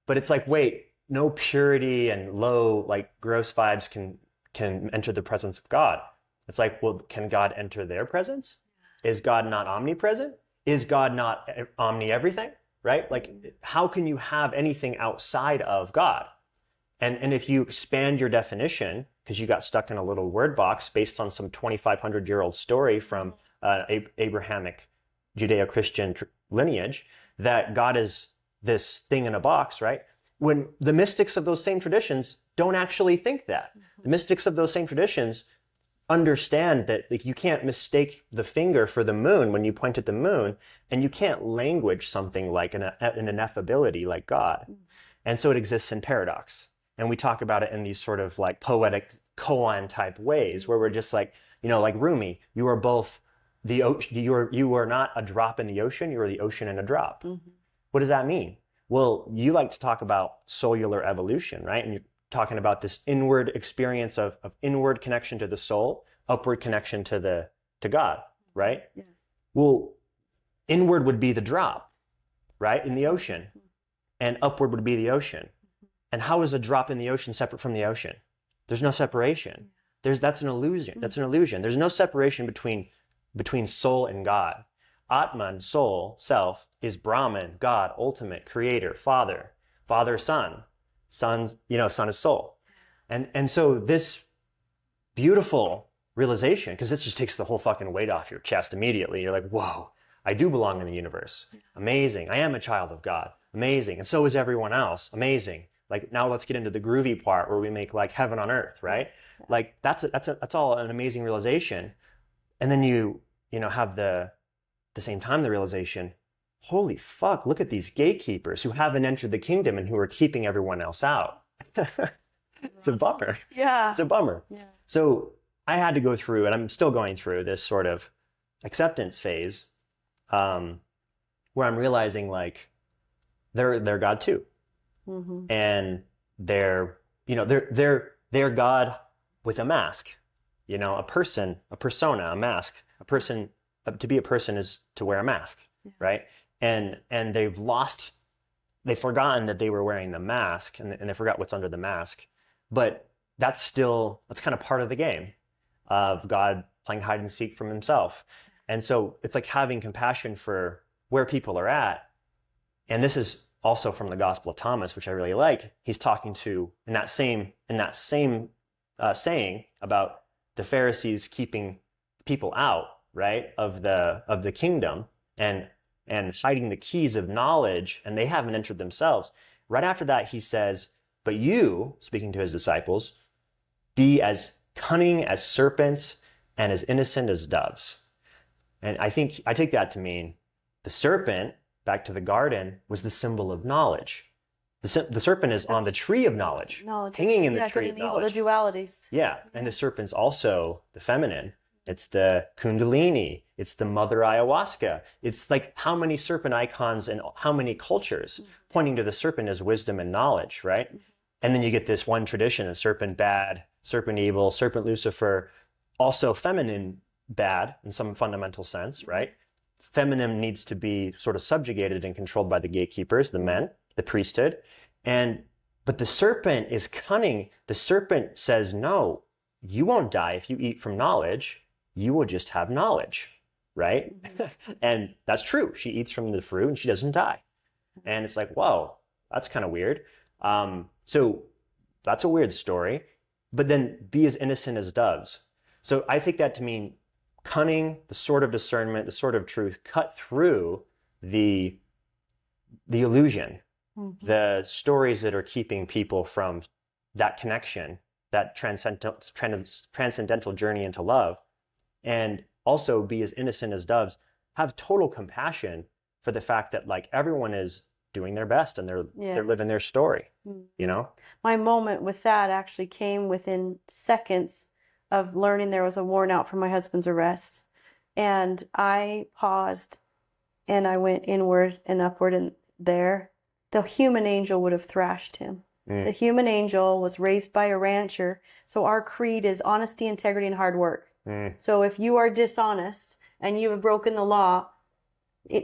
C: But it's like, wait, no purity and low, like gross vibes can enter the presence of God. It's like, well, can God enter their presence? Is God not omnipresent? Is God not omni everything? Right? Like, how can you have anything outside of God? And if you expand your definition, because you got stuck in a little word box based on some 2,500-year-old story from Abrahamic Judeo-Christian lineage, that God is this thing in a box, right? When the mystics of those same traditions don't actually think that. The mystics of those same traditions understand that like, you can't mistake the finger for the moon when you point at the moon, and you can't language something like an ineffability like God. And so it exists in paradox. And we talk about it in these sort of like poetic koan type ways where we're just like, you know, like Rumi, you are both the ocean, you are not a drop in the ocean, you are the ocean in a drop. What does that mean? Well, you like to talk about cellular evolution, right? And you're talking about this inward experience of inward connection to the soul, upward connection to God, right? Yeah. Well, inward would be the drop, right, in the ocean, and upward would be the ocean. And how is a drop in the ocean separate from the ocean? There's no separation. That's an illusion. That's an illusion. There's no separation between soul and God. Atman, soul, self, is Brahman, God, ultimate, creator, father, son. Son is soul. And so this beautiful realization, because this just takes the whole fucking weight off your chest immediately. You're like, whoa, I do belong in the universe. Amazing. I am a child of God. Amazing. And so is everyone else. Amazing. Like now let's get into the groovy part where we make like heaven on earth, right? Like that's all an amazing realization. And then you have the same time the realization, holy fuck, look at these gatekeepers who haven't entered the kingdom and who are keeping everyone else out. It's a bummer.
B: Yeah.
C: It's a bummer. Yeah. So I had to go through, and I'm still going through this sort of acceptance phase, where I'm realizing like they're God too. And they're God with a mask, a person, a persona, a mask. A person, to be a person is to wear a mask, right? And they've forgotten that they were wearing the mask, and they forgot what's under the mask. But that's kind of part of the game of God playing hide and seek from himself. And so it's like having compassion for where people are at. And this is also from the Gospel of Thomas, which I really like. He's talking to in that same saying about the Pharisees keeping people out, right, of the kingdom and hiding the keys of knowledge, and they haven't entered themselves. Right after that, he says, "But you," speaking to his disciples, "be as cunning as serpents and as innocent as doves." And I think I take that to mean the serpent, back to the garden, was the symbol of knowledge. The serpent is on the tree of knowledge. Hanging in the tree of knowledge.
B: The dualities.
C: Yeah, and the serpent's also the feminine. It's the kundalini. It's the mother ayahuasca. It's like how many serpent icons and how many cultures pointing to the serpent as wisdom and knowledge, right? And then you get this one tradition, a serpent bad, serpent evil, serpent Lucifer, also feminine bad in some fundamental sense, right? Feminine needs to be sort of subjugated and controlled by the gatekeepers, the men, the priesthood. But the serpent is cunning. The serpent says, no, you won't die if you eat from knowledge. You will just have knowledge, right? And that's true. She eats from the fruit and she doesn't die. And it's like, whoa, that's kind of weird. So that's a weird story. But then be as innocent as doves. So I take that to mean cunning, the sword of discernment, the sword of truth, cut through the illusion, the stories that are keeping people from that connection, that transcendental journey into love, and also be as innocent as doves. Have total compassion for the fact that like everyone is doing their best and they're living their story, you know?
B: My moment with that actually came within seconds of learning there was a warrant out for my husband's arrest. And I paused and I went inward and upward, and there, the human angel would have thrashed him. The human angel was raised by a rancher. So our creed is honesty, integrity, and hard work. So if you are dishonest and you have broken the law,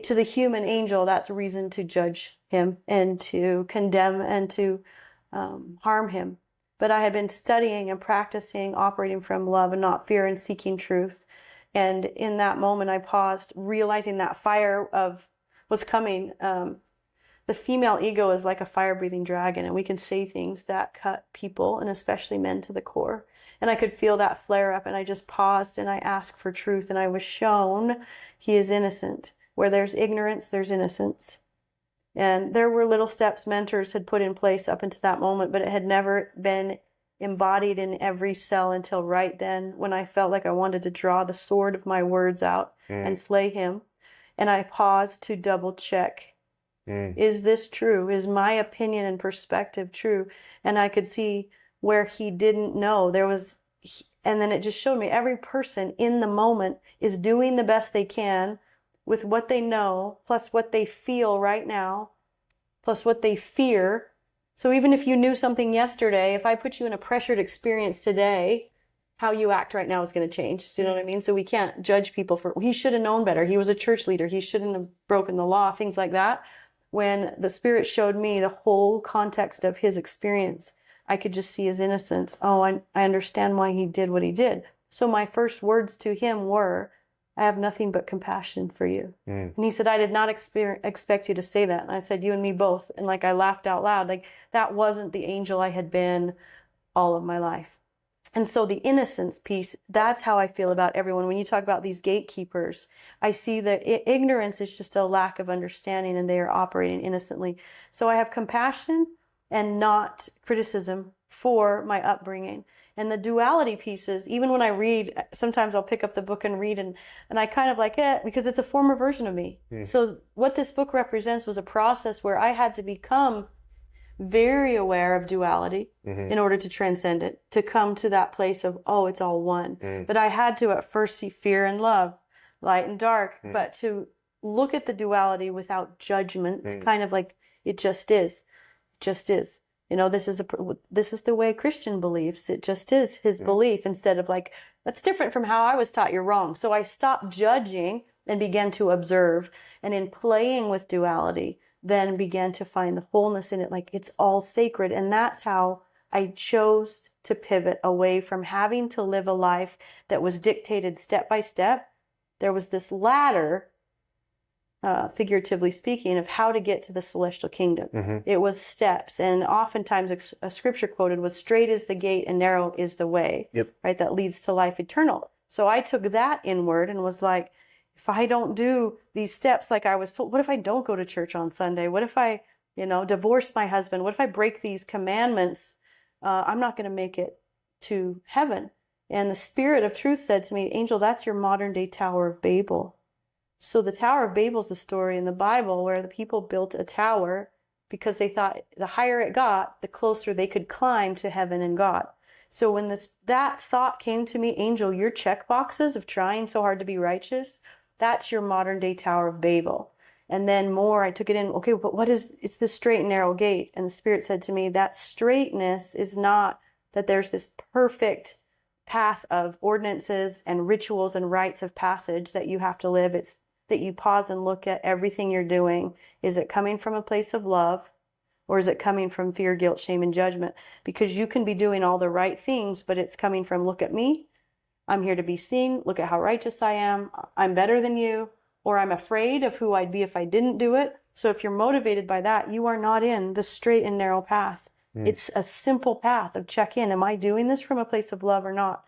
B: to the human angel, that's a reason to judge him and to condemn and to harm him. But I had been studying and practicing, operating from love and not fear, and seeking truth. And in that moment, I paused, realizing that fire was coming. The female ego is like a fire-breathing dragon, and we can say things that cut people, and especially men, to the core. And I could feel that flare up, and I just paused and I asked for truth, and I was shown he is innocent. Where there's ignorance, there's innocence. And there were little steps mentors had put in place up until that moment, but it had never been embodied in every cell until right then, when I felt like I wanted to draw the sword of my words out and slay him. And I paused to double check. Is this true? Is my opinion and perspective true? And I could see where he didn't know. And then it just showed me every person in the moment is doing the best they can with what they know, plus what they feel right now, plus what they fear. So even if you knew something yesterday, if I put you in a pressured experience today, how you act right now is going to change. Do you know what I mean? So we can't judge people for, he should have known better. He was a church leader. He shouldn't have broken the law, things like that. When the Spirit showed me the whole context of his experience, I could just see his innocence. Oh, I understand why he did what he did. So my first words to him were, I have nothing but compassion for you. And he said, I did not expect you to say that. And I said, you and me both. And like I laughed out loud. Like that wasn't the angel I had been all of my life. And so the innocence piece, that's how I feel about everyone. When you talk about these gatekeepers, I see that ignorance is just a lack of understanding, and they are operating innocently. So I have compassion and not criticism for my upbringing. And the duality pieces, even when I read, sometimes I'll pick up the book and read, and I kind of like it because it's a former version of me. So what this book represents was a process where I had to become very aware of duality in order to transcend it, to come to that place of, oh, it's all one. But I had to at first see fear and love, light and dark, but to look at the duality without judgment, kind of like it just is, just is. You know, this is the way Christian believes. It just is his belief, instead of like, that's different from how I was taught, you're wrong. So I stopped judging and began to observe, and in playing with duality, then began to find the wholeness in it, like it's all sacred. And that's how I chose to pivot away from having to live a life that was dictated step by step. There was this ladder, figuratively speaking, of how to get to the celestial kingdom.
C: Mm-hmm.
B: It was steps, and oftentimes a scripture quoted was, "Straight is the gate and narrow is the way,"
C: Yep.
B: right? That leads to life eternal. So I took that inward and was like, if I don't do these steps like I was told, what if I don't go to church on Sunday? What if I, divorce my husband? What if I break these commandments? I'm not going to make it to heaven. And the Spirit of Truth said to me, Angel, that's your modern day Tower of Babel. So the Tower of Babel is a story in the Bible where the people built a tower because they thought the higher it got, the closer they could climb to heaven and God. So when that thought came to me, Angel, your check boxes of trying so hard to be righteous, that's your modern day Tower of Babel. And then more, I took it in, okay, but it's this straight and narrow gate. And the Spirit said to me, that straightness is not that there's this perfect path of ordinances and rituals and rites of passage that you have to live. It's that you pause and look at everything you're doing. Is it coming from a place of love, or is it coming from fear, guilt, shame, and judgment? Because you can be doing all the right things, but it's coming from, look at me, I'm here to be seen, look at how righteous I am, I'm better than you, or I'm afraid of who I'd be if I didn't do it. So if you're motivated by that, you are not in the straight and narrow path. It's a simple path of check in. Am I doing this from a place of love or not?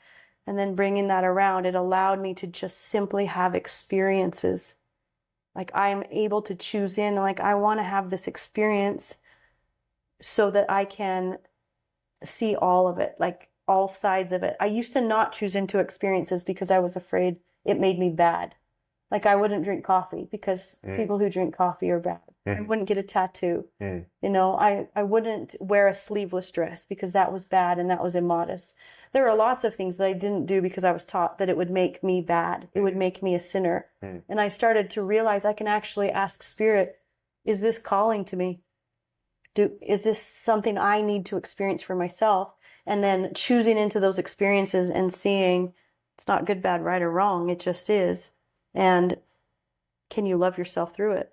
B: And then bringing that around, it allowed me to just simply have experiences. Like I am able to choose in, like I want to have this experience so that I can see all of it, like all sides of it. I used to not choose into experiences because I was afraid it made me bad. Like I wouldn't drink coffee because people who drink coffee are bad. I wouldn't get a tattoo. I wouldn't wear a sleeveless dress because that was bad and that was immodest. There are lots of things that I didn't do because I was taught that it would make me bad. It would make me a sinner. And I started to realize I can actually ask Spirit, is this calling to me? Is this something I need to experience for myself? And then choosing into those experiences and seeing it's not good, bad, right, or wrong. It just is. And can you love yourself through it?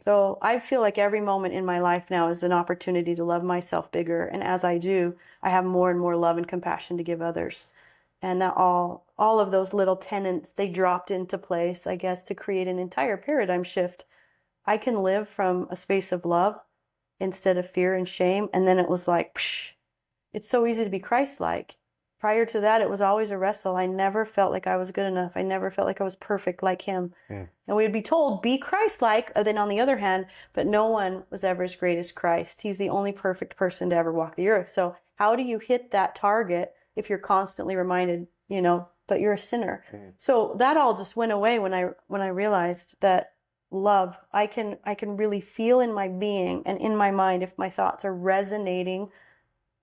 B: So I feel like every moment in my life now is an opportunity to love myself bigger. And as I do, I have more and more love and compassion to give others. And that all of those little tenets, they dropped into place, I guess, to create an entire paradigm shift. I can live from a space of love instead of fear and shame. And then it was like, psh, it's so easy to be Christ-like. Prior to that, it was always a wrestle. I never felt like I was good enough. I never felt like I was perfect like him. And we'd be told, be Christ-like. And then on the other hand, but no one was ever as great as Christ. He's the only perfect person to ever walk the earth. So how do you hit that target if you're constantly reminded, but you're a sinner? So that all just went away when I realized that love, I can really feel in my being and in my mind if my thoughts are resonating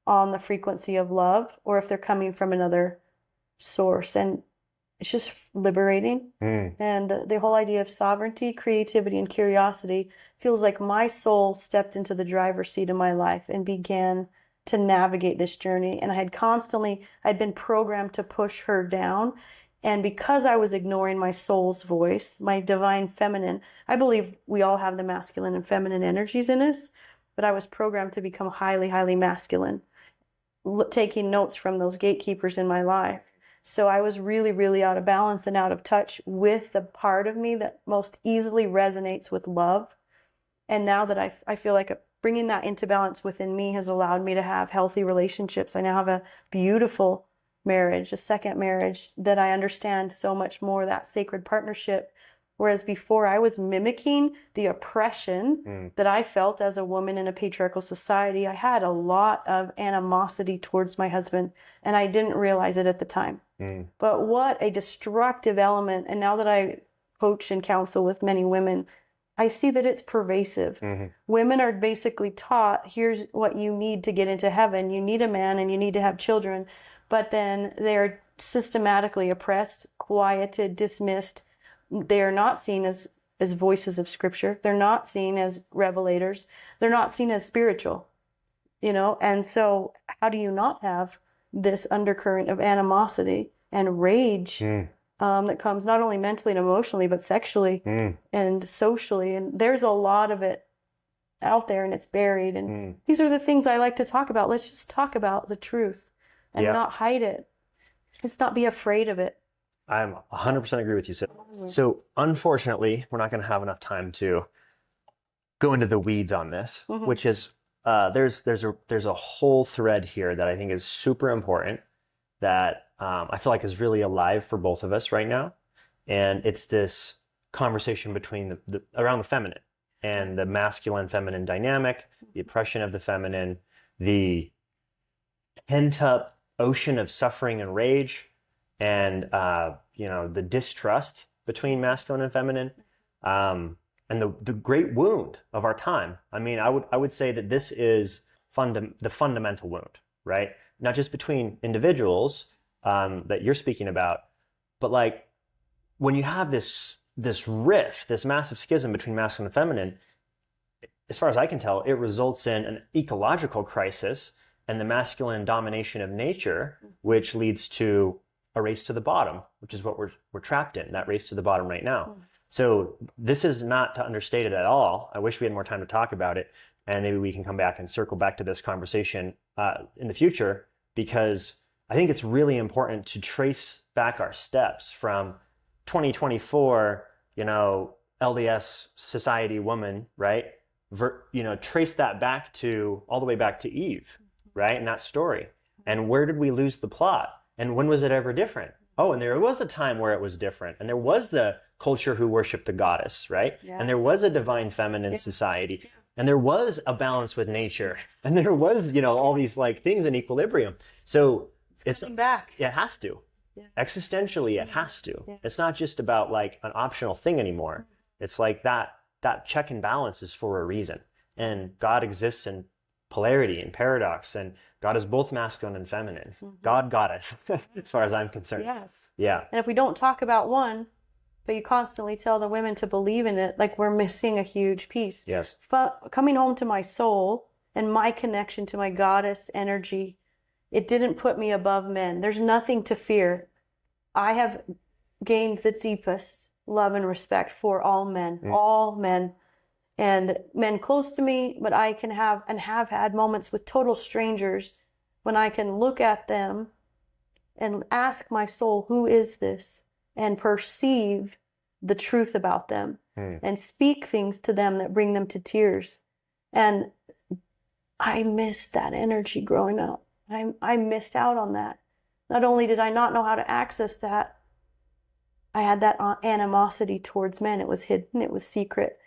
B: on the frequency of love or if they're coming from another source. And it's just liberating. And the whole idea of sovereignty, creativity, and curiosity feels like my soul stepped into the driver's seat of my life and began to navigate this journey. And I'd been programmed to push her down. And because I was ignoring my soul's voice, my divine feminine, I believe we all have the masculine and feminine energies in us, but I was programmed to become highly, highly masculine, taking notes from those gatekeepers in my life. So I was really, really out of balance and out of touch with the part of me that most easily resonates with love. And now that I feel like bringing that into balance within me has allowed me to have healthy relationships. I now have a beautiful marriage, a second marriage that I understand so much more, that sacred partnership. Whereas before I was mimicking the oppression that I felt as a woman in a patriarchal society. I had a lot of animosity towards my husband, and I didn't realize it at the time. But what a destructive element. And now that I coach and counsel with many women, I see that it's pervasive. Women are basically taught, here's what you need to get into heaven. You need a man and you need to have children. But then they're systematically oppressed, quieted, dismissed. They are not seen as voices of scripture. They're not seen as revelators. They're not seen as spiritual, And so how do you not have this undercurrent of animosity and rage that comes not only mentally and emotionally, but sexually and socially? And there's a lot of it out there and it's buried. And these are the things I like to talk about. Let's just talk about the truth and not hide it. Let's not be afraid of it.
C: I'm 100% agree with you. So unfortunately, we're not going to have enough time to go into the weeds on this, which is there's a whole thread here that I think is super important that I feel like is really alive for both of us right now, and it's this conversation between around the feminine and the masculine feminine dynamic, the oppression of the feminine, the pent up ocean of suffering and rage, and the distrust between masculine and feminine. And the great wound of our time. I mean, I would say that this is the fundamental wound, right? Not just between individuals that you're speaking about, but like when you have this rift, this massive schism between masculine and feminine, as far as I can tell, it results in an ecological crisis and the masculine domination of nature, which leads to a race to the bottom, which is what we're trapped in, that race to the bottom right now. So this is not to understate it at all. I wish we had more time to talk about it, and maybe we can come back and circle back to this conversation in the future, because I think it's really important to trace back our steps from 2024, LDS society woman, right? Trace that back to all the way back to Eve, right? And that story. And where did we lose the plot? And when was it ever different? Oh, and there was a time where it was different. And there was the culture who worshiped the goddess, right? Yeah. And there was a divine feminine society. And there was a balance with nature. And there was, all these like things in equilibrium. So
B: it's coming back.
C: It has to. Yeah. Existentially, it has to. Yeah. It's not just about like an optional thing anymore. It's like that check and balance is for a reason. And God exists in polarity and paradox, and God is both masculine and feminine. God got us, as far as I'm concerned.
B: Yes.
C: Yeah.
B: And if we don't talk about one, but you constantly tell the women to believe in it, like we're missing a huge piece.
C: Yes.
B: Coming home to my soul and my connection to my goddess energy, it didn't put me above men. There's nothing to fear. I have gained the deepest love and respect for all men, and men close to me, but I can have and have had moments with total strangers when I can look at them and ask my soul, who is this? And perceive the truth about them and speak things to them that bring them to tears. And I missed that energy growing up. I missed out on that. Not only did I not know how to access that, I had that animosity towards men. It was hidden, it was secret.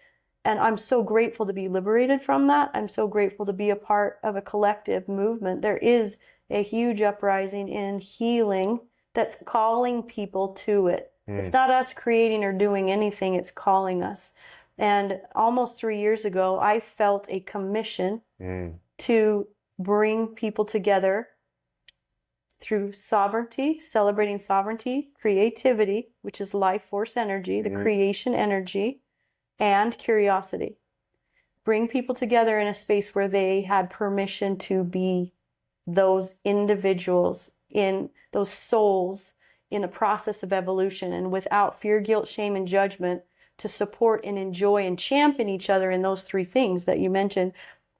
B: And I'm so grateful to be liberated from that. I'm so grateful to be a part of a collective movement. There is a huge uprising in healing that's calling people to it. It's not us creating or doing anything, it's calling us. And almost 3 years ago, I felt a commission to bring people together through sovereignty, celebrating sovereignty, creativity, which is life force energy, the creation energy, and curiosity. Bring people together in a space where they had permission to be those individuals, in those souls in a process of evolution, and without fear, guilt, shame, and judgment, to support and enjoy and champion each other in those three things that you mentioned.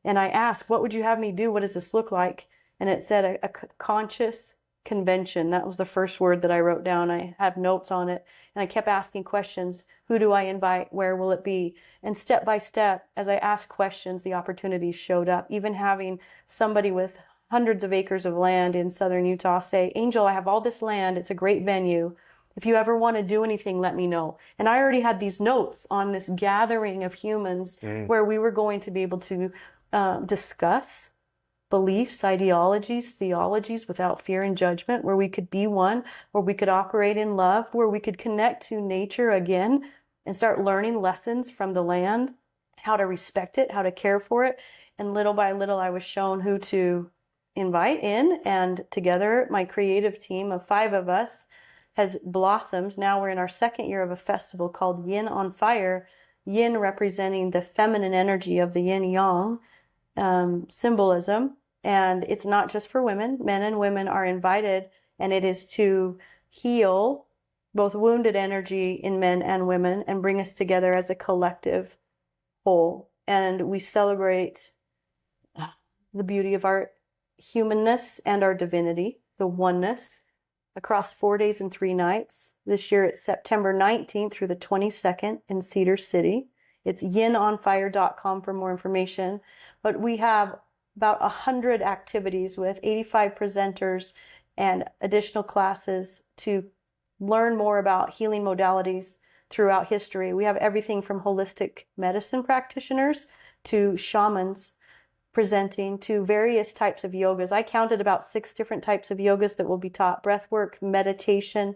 B: And I asked, what would you have me do? What does this look like? And it said a conscious convention. That was the first word that I wrote down. I have notes on it. And I kept asking questions. Who do I invite? Where will it be? And step by step, as I asked questions, the opportunities showed up. Even having somebody with hundreds of acres of land in southern Utah say, Angel, I have all this land. It's a great venue. If you ever want to do anything, let me know. And I already had these notes on this gathering of humans where we were going to be able to discuss beliefs, ideologies, theologies without fear and judgment, where we could be one, where we could operate in love, where we could connect to nature again and start learning lessons from the land, how to respect it, how to care for it. And little by little, I was shown who to invite in, and together my creative team of 5 of us has blossomed. Now we're in our 2nd year of a festival called Yin on Fire, yin representing the feminine energy of the yin yang symbolism. And it's not just for women. Men and women are invited, and it is to heal both wounded energy in men and women and bring us together as a collective whole. and we celebrate the beauty of our humanness and our divinity, the oneness, across 4 days and 3 nights. This year it's September 19th through the 22nd in Cedar City. It's yinonfire.com for more information. But we have about 100 activities with 85 presenters and additional classes to learn more about healing modalities throughout history. We have everything from holistic medicine practitioners to shamans presenting to various types of yogas. I counted about 6 different types of yogas that will be taught. Breathwork, meditation.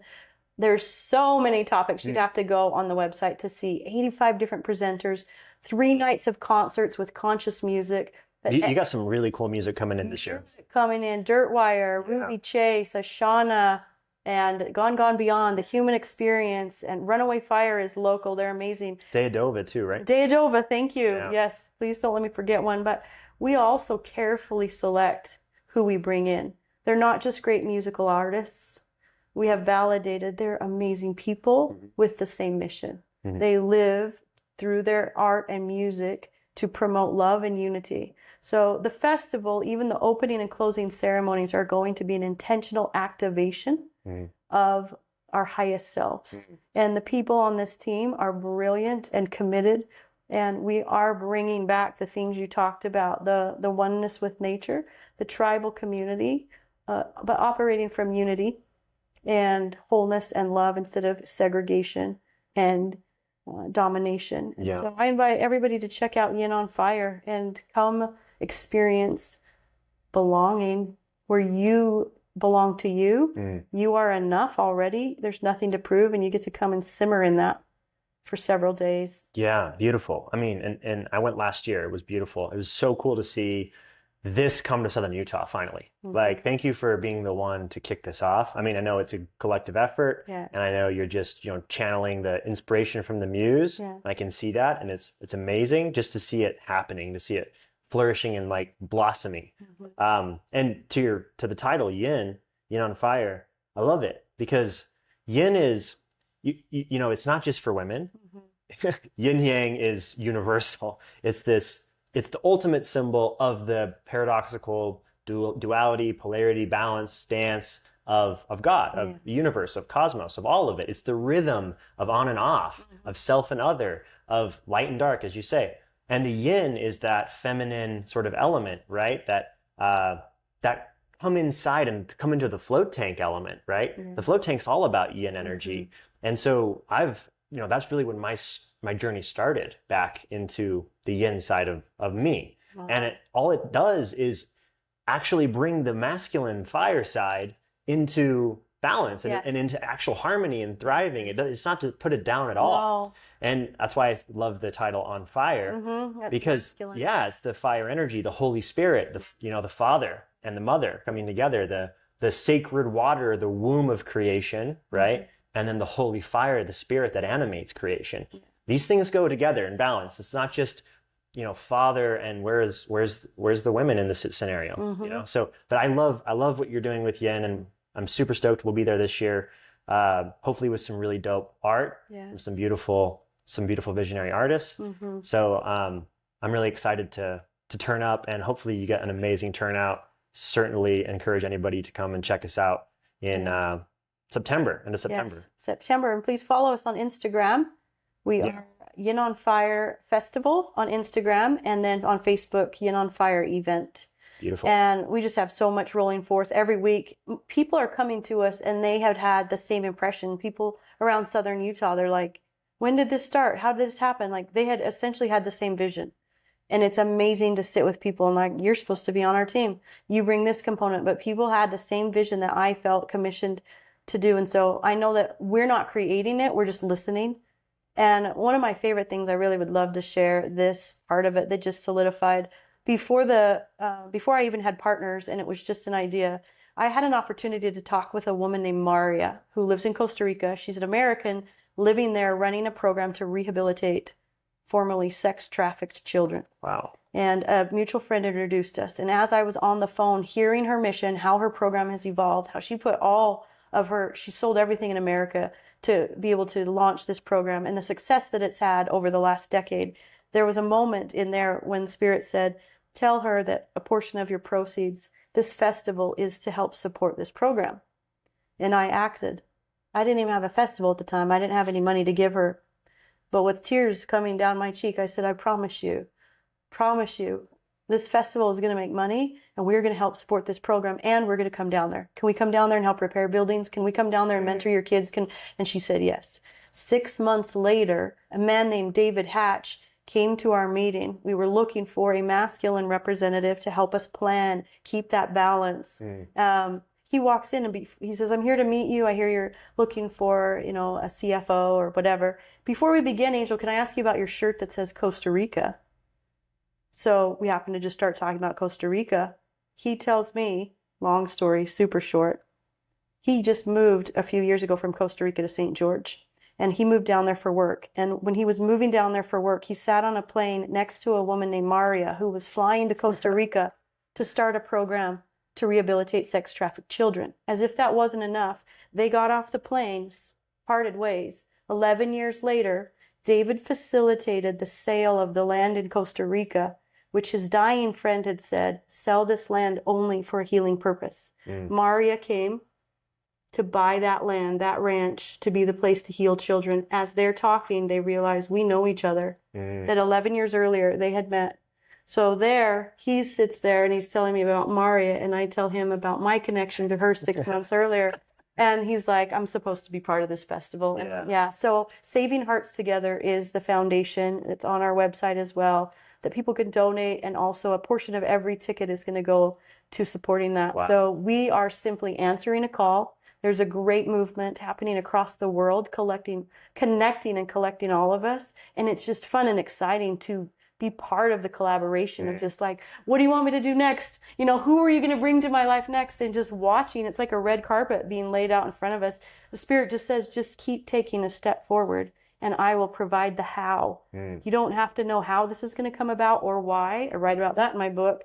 B: There's so many topics. You'd have to go on the website to see 85 different presenters, 3 nights of concerts with conscious music.
C: You got some really cool music coming in this year.
B: Coming in, Dirtwire, Ruby Chase, Ashana, and Gone Beyond, The Human Experience, and Runaway Fire is local. They're amazing.
C: Deadova too, right?
B: Deadova, thank you.
C: Yeah.
B: Yes, please don't let me forget one. But we also carefully select who we bring in. They're not just great musical artists. We have validated they're amazing people with the same mission. They live through their art and music to promote love and unity. So the festival, even the opening and closing ceremonies, are going to be an intentional activation of our highest selves. And the people on this team are brilliant and committed. And we are bringing back the things you talked about, the oneness with nature, the tribal community, but operating from unity and wholeness and love instead of segregation and domination. And so I invite everybody to check out Yin on Fire and come experience belonging where you belong to you. You are enough already. There's nothing to prove, and you get to come and simmer in that for several days.
C: Yeah, beautiful. I mean, and I went last year. It was beautiful. It was so cool to see this come to Southern Utah finally. Like, thank you for being the one to kick this off. I mean, I know it's a collective effort, and I know you're just, channeling the inspiration from the muse. I can see that, and it's amazing just to see it happening, to see it flourishing and like blossoming. And to the title, Yin on Fire. I love it because Yin is, it's not just for women. Yin Yang is universal. It's the ultimate symbol of the paradoxical duality, polarity, balance, stance of God, of the universe, of cosmos, of all of it. It's the rhythm of on and off, of self and other, of light and dark, as you say. And the yin is that feminine sort of element, right? That come inside and come into the float tank element, right? The float tank's all about yin energy. And so that's really when my journey started back into the yin side of me. And all it does is actually bring the masculine fire side into balance and into actual harmony and thriving. It's not to put it down at all.
B: No.
C: And that's why I love the title On Fire, because masculine. It's the fire energy, the Holy Spirit, the Father and the Mother coming together, the sacred water, the womb of creation, right? And then the holy fire, the spirit that animates creation. These things go together in balance. It's not just, father and where's the women in this scenario, So, but I love what you're doing with Yin, and I'm super stoked. We'll be there this year, hopefully with some really dope art, and some beautiful visionary artists. So I'm really excited to turn up, and hopefully you get an amazing turnout. Certainly encourage anybody to come and check us out in September.
B: And please follow us on Instagram. We are Yin on Fire Festival on Instagram, and then on Facebook, Yin on Fire Event.
C: Beautiful.
B: And we just have so much rolling forth every week. People are coming to us and they have had the same impression. People around Southern Utah, they're like, when did this start? How did this happen? Like, they had essentially had the same vision. And it's amazing to sit with people and like, you're supposed to be on our team. You bring this component, but people had the same vision that I felt commissioned to do. And so I know that we're not creating it, we're just listening. And one of my favorite things I really would love to share, this part of it that just solidified before I even had partners, and it was just an idea. I had an opportunity to talk with a woman named Maria who lives in Costa Rica. She's an American living there, running a program to rehabilitate formerly sex-trafficked children.
C: Wow.
B: And a mutual friend introduced us. And as I was on the phone hearing her mission, how her program has evolved, how she put she sold everything in America to be able to launch this program, and the success that it's had over the last decade, there was a moment in there when Spirit said, tell her that a portion of your proceeds, this festival is to help support this program. And I acted. I didn't even have a festival at the time. I didn't have any money to give her. But with tears coming down my cheek, I said, I promise you, this festival is going to make money and we're going to help support this program and we're going to come down there. Can we come down there and help repair buildings? Can we come down there and mentor your kids? And she said yes. 6 months later, a man named David Hatch came to our meeting. We were looking for a masculine representative to help us plan, keep that balance. He walks in and he says, I'm here to meet you. I hear you're looking for, a CFO or whatever. Before we begin, Angel, can I ask you about your shirt that says Costa Rica? So we happen to just start talking about Costa Rica. He tells me, long story, super short, he just moved a few years ago from Costa Rica to St. George. And he moved down there for work. And when he was moving down there for work, he sat on a plane next to a woman named Maria, who was flying to Costa Rica to start a program to rehabilitate sex-trafficked children. As if that wasn't enough, they got off the plane, parted ways. 11 years later, David facilitated the sale of the land in Costa Rica, which his dying friend had said, sell this land only for a healing purpose. Maria came to buy that land, that ranch, to be the place to heal children. As they're talking, they realize we know each other. That 11 years earlier, they had met. So there, he sits there and he's telling me about Maria, and I tell him about my connection to her 6 months earlier. And he's like, I'm supposed to be part of this festival. And so Saving Hearts Together is the foundation. It's on our website as well, that people can donate, and also a portion of every ticket is going to go to supporting that.
C: Wow.
B: So we are simply answering a call. There's a great movement happening across the world, connecting and collecting all of us. And it's just fun and exciting to be part of the collaboration of just like, what do you want me to do next? Who are you going to bring to my life next? And just watching, it's like a red carpet being laid out in front of us. The Spirit just says, just keep taking a step forward and I will provide the how. You don't have to know how this is going to come about or why. I write about that in my book.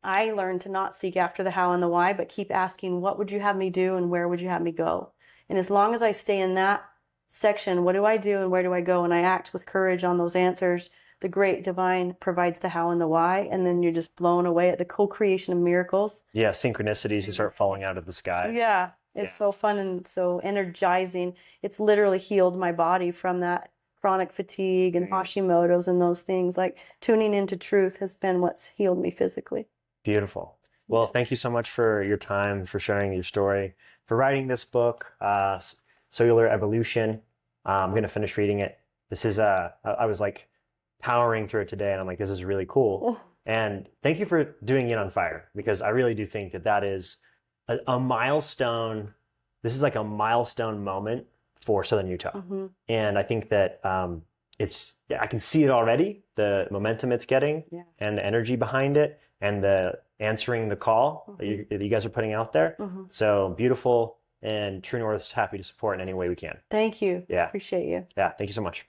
B: I learned to not seek after the how and the why, but keep asking, what would you have me do and where would you have me go? And as long as I stay in that section, what do I do and where do I go? And I act with courage on those answers. The great divine provides the how and the why, and then you're just blown away at the co-creation of miracles.
C: Yeah, synchronicities just start falling out of the sky.
B: Yeah, it's so fun and so energizing. It's literally healed my body from that chronic fatigue and Hashimoto's and those things. Like tuning into truth has been what's healed me physically.
C: Beautiful. Well, thank you so much for your time, for sharing your story, for writing this book, Cellular Evolution. I'm going to finish reading it. This is, I was like powering through it today, and I'm like, this is really cool. And thank you for doing It on Fire, because I really do think that is a milestone. This is like a milestone moment for Southern Utah. And I think that I can see it already, the momentum it's getting and the energy behind it and the answering the call that you guys are putting out there. So beautiful, and True North's happy to support in any way we can.
B: Thank you.
C: Yeah.
B: Appreciate you.
C: Yeah. Thank you so much.